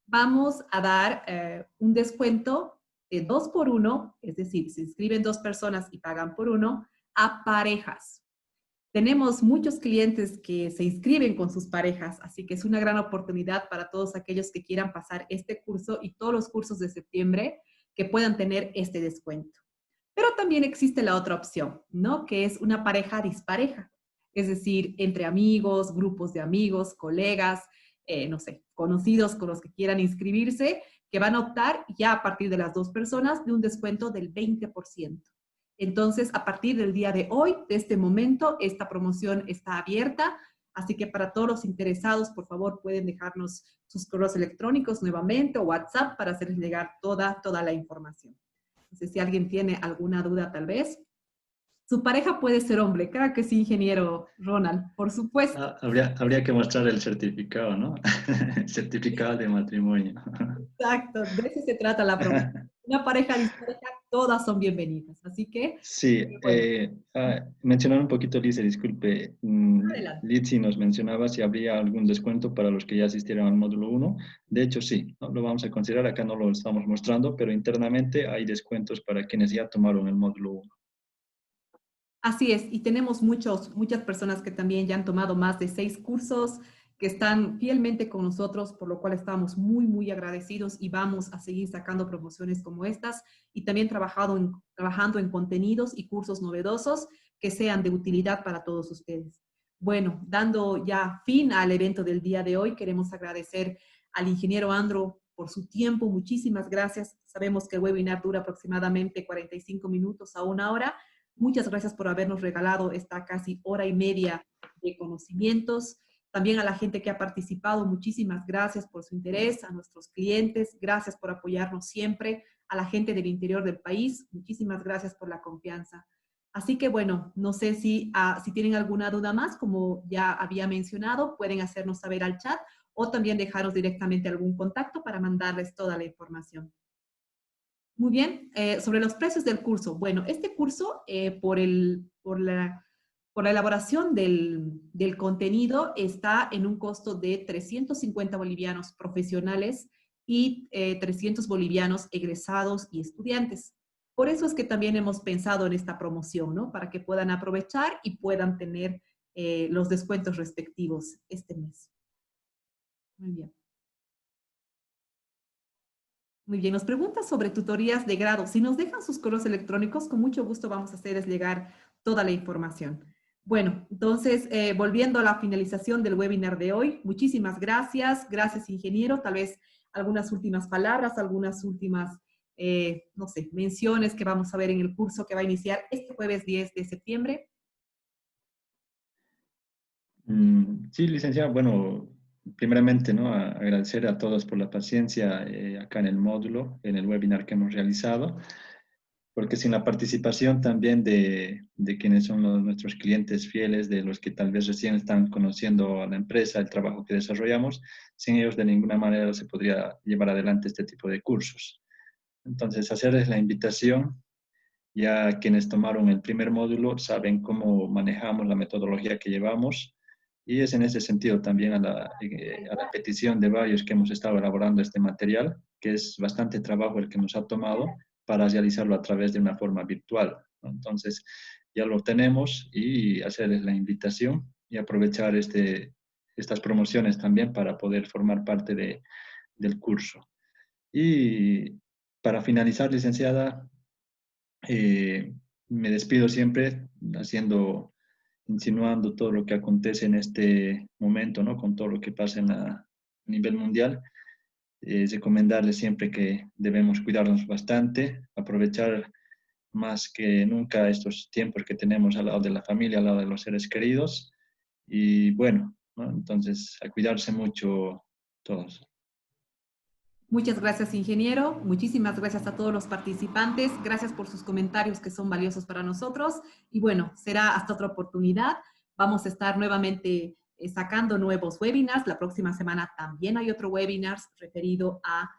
Vamos a dar un descuento de 2 por 1, es decir, se inscriben 2 personas y pagan por 1, a parejas. Tenemos muchos clientes que se inscriben con sus parejas, así que es una gran oportunidad para todos aquellos que quieran pasar este curso y todos los cursos de septiembre que puedan tener este descuento. Pero también existe la otra opción, ¿no? Que es una pareja dispareja, es decir, entre amigos, grupos de amigos, colegas, no sé, conocidos con los que quieran inscribirse, que van a optar ya a partir de las 2 personas de un descuento del 20%. Entonces, a partir del día de hoy, de este momento, esta promoción está abierta Así que para todos los interesados, por favor, pueden dejarnos sus correos electrónicos nuevamente o WhatsApp para hacerles llegar toda la información. Entonces, si alguien tiene alguna duda, tal vez. Su pareja puede ser hombre, claro que sí, ingeniero Ronald, por supuesto. Habría que mostrar el certificado, ¿no? Certificado de matrimonio. Exacto, de eso se trata la promoción. Una pareja dispareja, todas son bienvenidas. Así que, Sí, bueno, mencionar un poquito, Lisa, disculpe. adelante. Litsi nos mencionaba si habría algún descuento para los que ya asistieron al módulo 1. De hecho, sí, ¿no? Lo vamos a considerar, acá no lo estamos mostrando, pero internamente hay descuentos para quienes ya tomaron el módulo 1. Así es, y tenemos muchas personas que también ya han tomado más de 6 cursos, que están fielmente con nosotros, por lo cual estamos muy agradecidos y vamos a seguir sacando promociones como estas y también trabajando en contenidos y cursos novedosos que sean de utilidad para todos ustedes. Bueno, dando ya fin al evento del día de hoy, queremos agradecer al ingeniero Andro por su tiempo. Muchísimas gracias. Sabemos que el webinar dura aproximadamente 45 minutos a 1 hora. Muchas gracias por habernos regalado esta casi hora y media de conocimientos. También a la gente que ha participado, muchísimas gracias por su interés, a nuestros clientes, gracias por apoyarnos siempre, a la gente del interior del país, muchísimas gracias por la confianza. Así que bueno, no sé si tienen alguna duda más, como ya había mencionado, pueden hacernos saber al chat o también dejarnos directamente algún contacto para mandarles toda la información. Muy bien, sobre los precios del curso. Bueno, este curso, por la elaboración del contenido, está en un costo de 350 bolivianos profesionales y 300 bolivianos egresados y estudiantes. Por eso es que también hemos pensado en esta promoción, ¿no? Para que puedan aprovechar y puedan tener los descuentos respectivos este mes. Muy bien. Muy bien, nos pregunta sobre tutorías de grado. Si nos dejan sus correos electrónicos, con mucho gusto vamos a hacerles llegar toda la información. Bueno, entonces, volviendo a la finalización del webinar de hoy, muchísimas gracias. Gracias, ingeniero. Tal vez algunas últimas palabras, algunas últimas, no sé, menciones que vamos a ver en el curso que va a iniciar este jueves 10 de septiembre. Sí, licenciada, bueno, primeramente, ¿no? Agradecer a todos por la paciencia acá en el módulo, en el webinar que hemos realizado, porque sin la participación también de quienes son nuestros clientes fieles, de los que tal vez recién están conociendo a la empresa, el trabajo que desarrollamos, sin ellos de ninguna manera se podría llevar adelante este tipo de cursos. Entonces, hacerles la invitación. Ya quienes tomaron el primer módulo saben cómo manejamos la metodología que llevamos y es en ese sentido también a la petición de varios que hemos estado elaborando este material, que es bastante trabajo el que nos ha tomado para realizarlo a través de una forma virtual, ¿no? Entonces, ya lo tenemos y hacerles la invitación y aprovechar estas promociones también para poder formar parte del curso. Y para finalizar, licenciada, me despido siempre insinuando todo lo que acontece en este momento, ¿no? Con todo lo que pasa a nivel mundial. Recomendarles siempre que debemos cuidarnos bastante, aprovechar más que nunca estos tiempos que tenemos al lado de la familia, al lado de los seres queridos. Y bueno, ¿no? Entonces, a cuidarse mucho todos. Muchas gracias, ingeniero. Muchísimas gracias a todos los participantes. Gracias por sus comentarios que son valiosos para nosotros. Y bueno, será hasta otra oportunidad. Vamos a estar nuevamente sacando nuevos webinars. La próxima semana también hay otro webinar referido a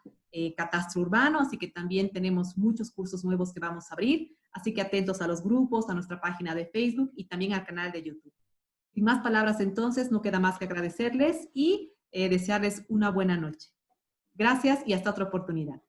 catastro urbano, así que también tenemos muchos cursos nuevos que vamos a abrir. Así que atentos a los grupos, a nuestra página de Facebook y también al canal de YouTube. Sin más palabras entonces, no queda más que agradecerles y desearles una buena noche. Gracias y hasta otra oportunidad.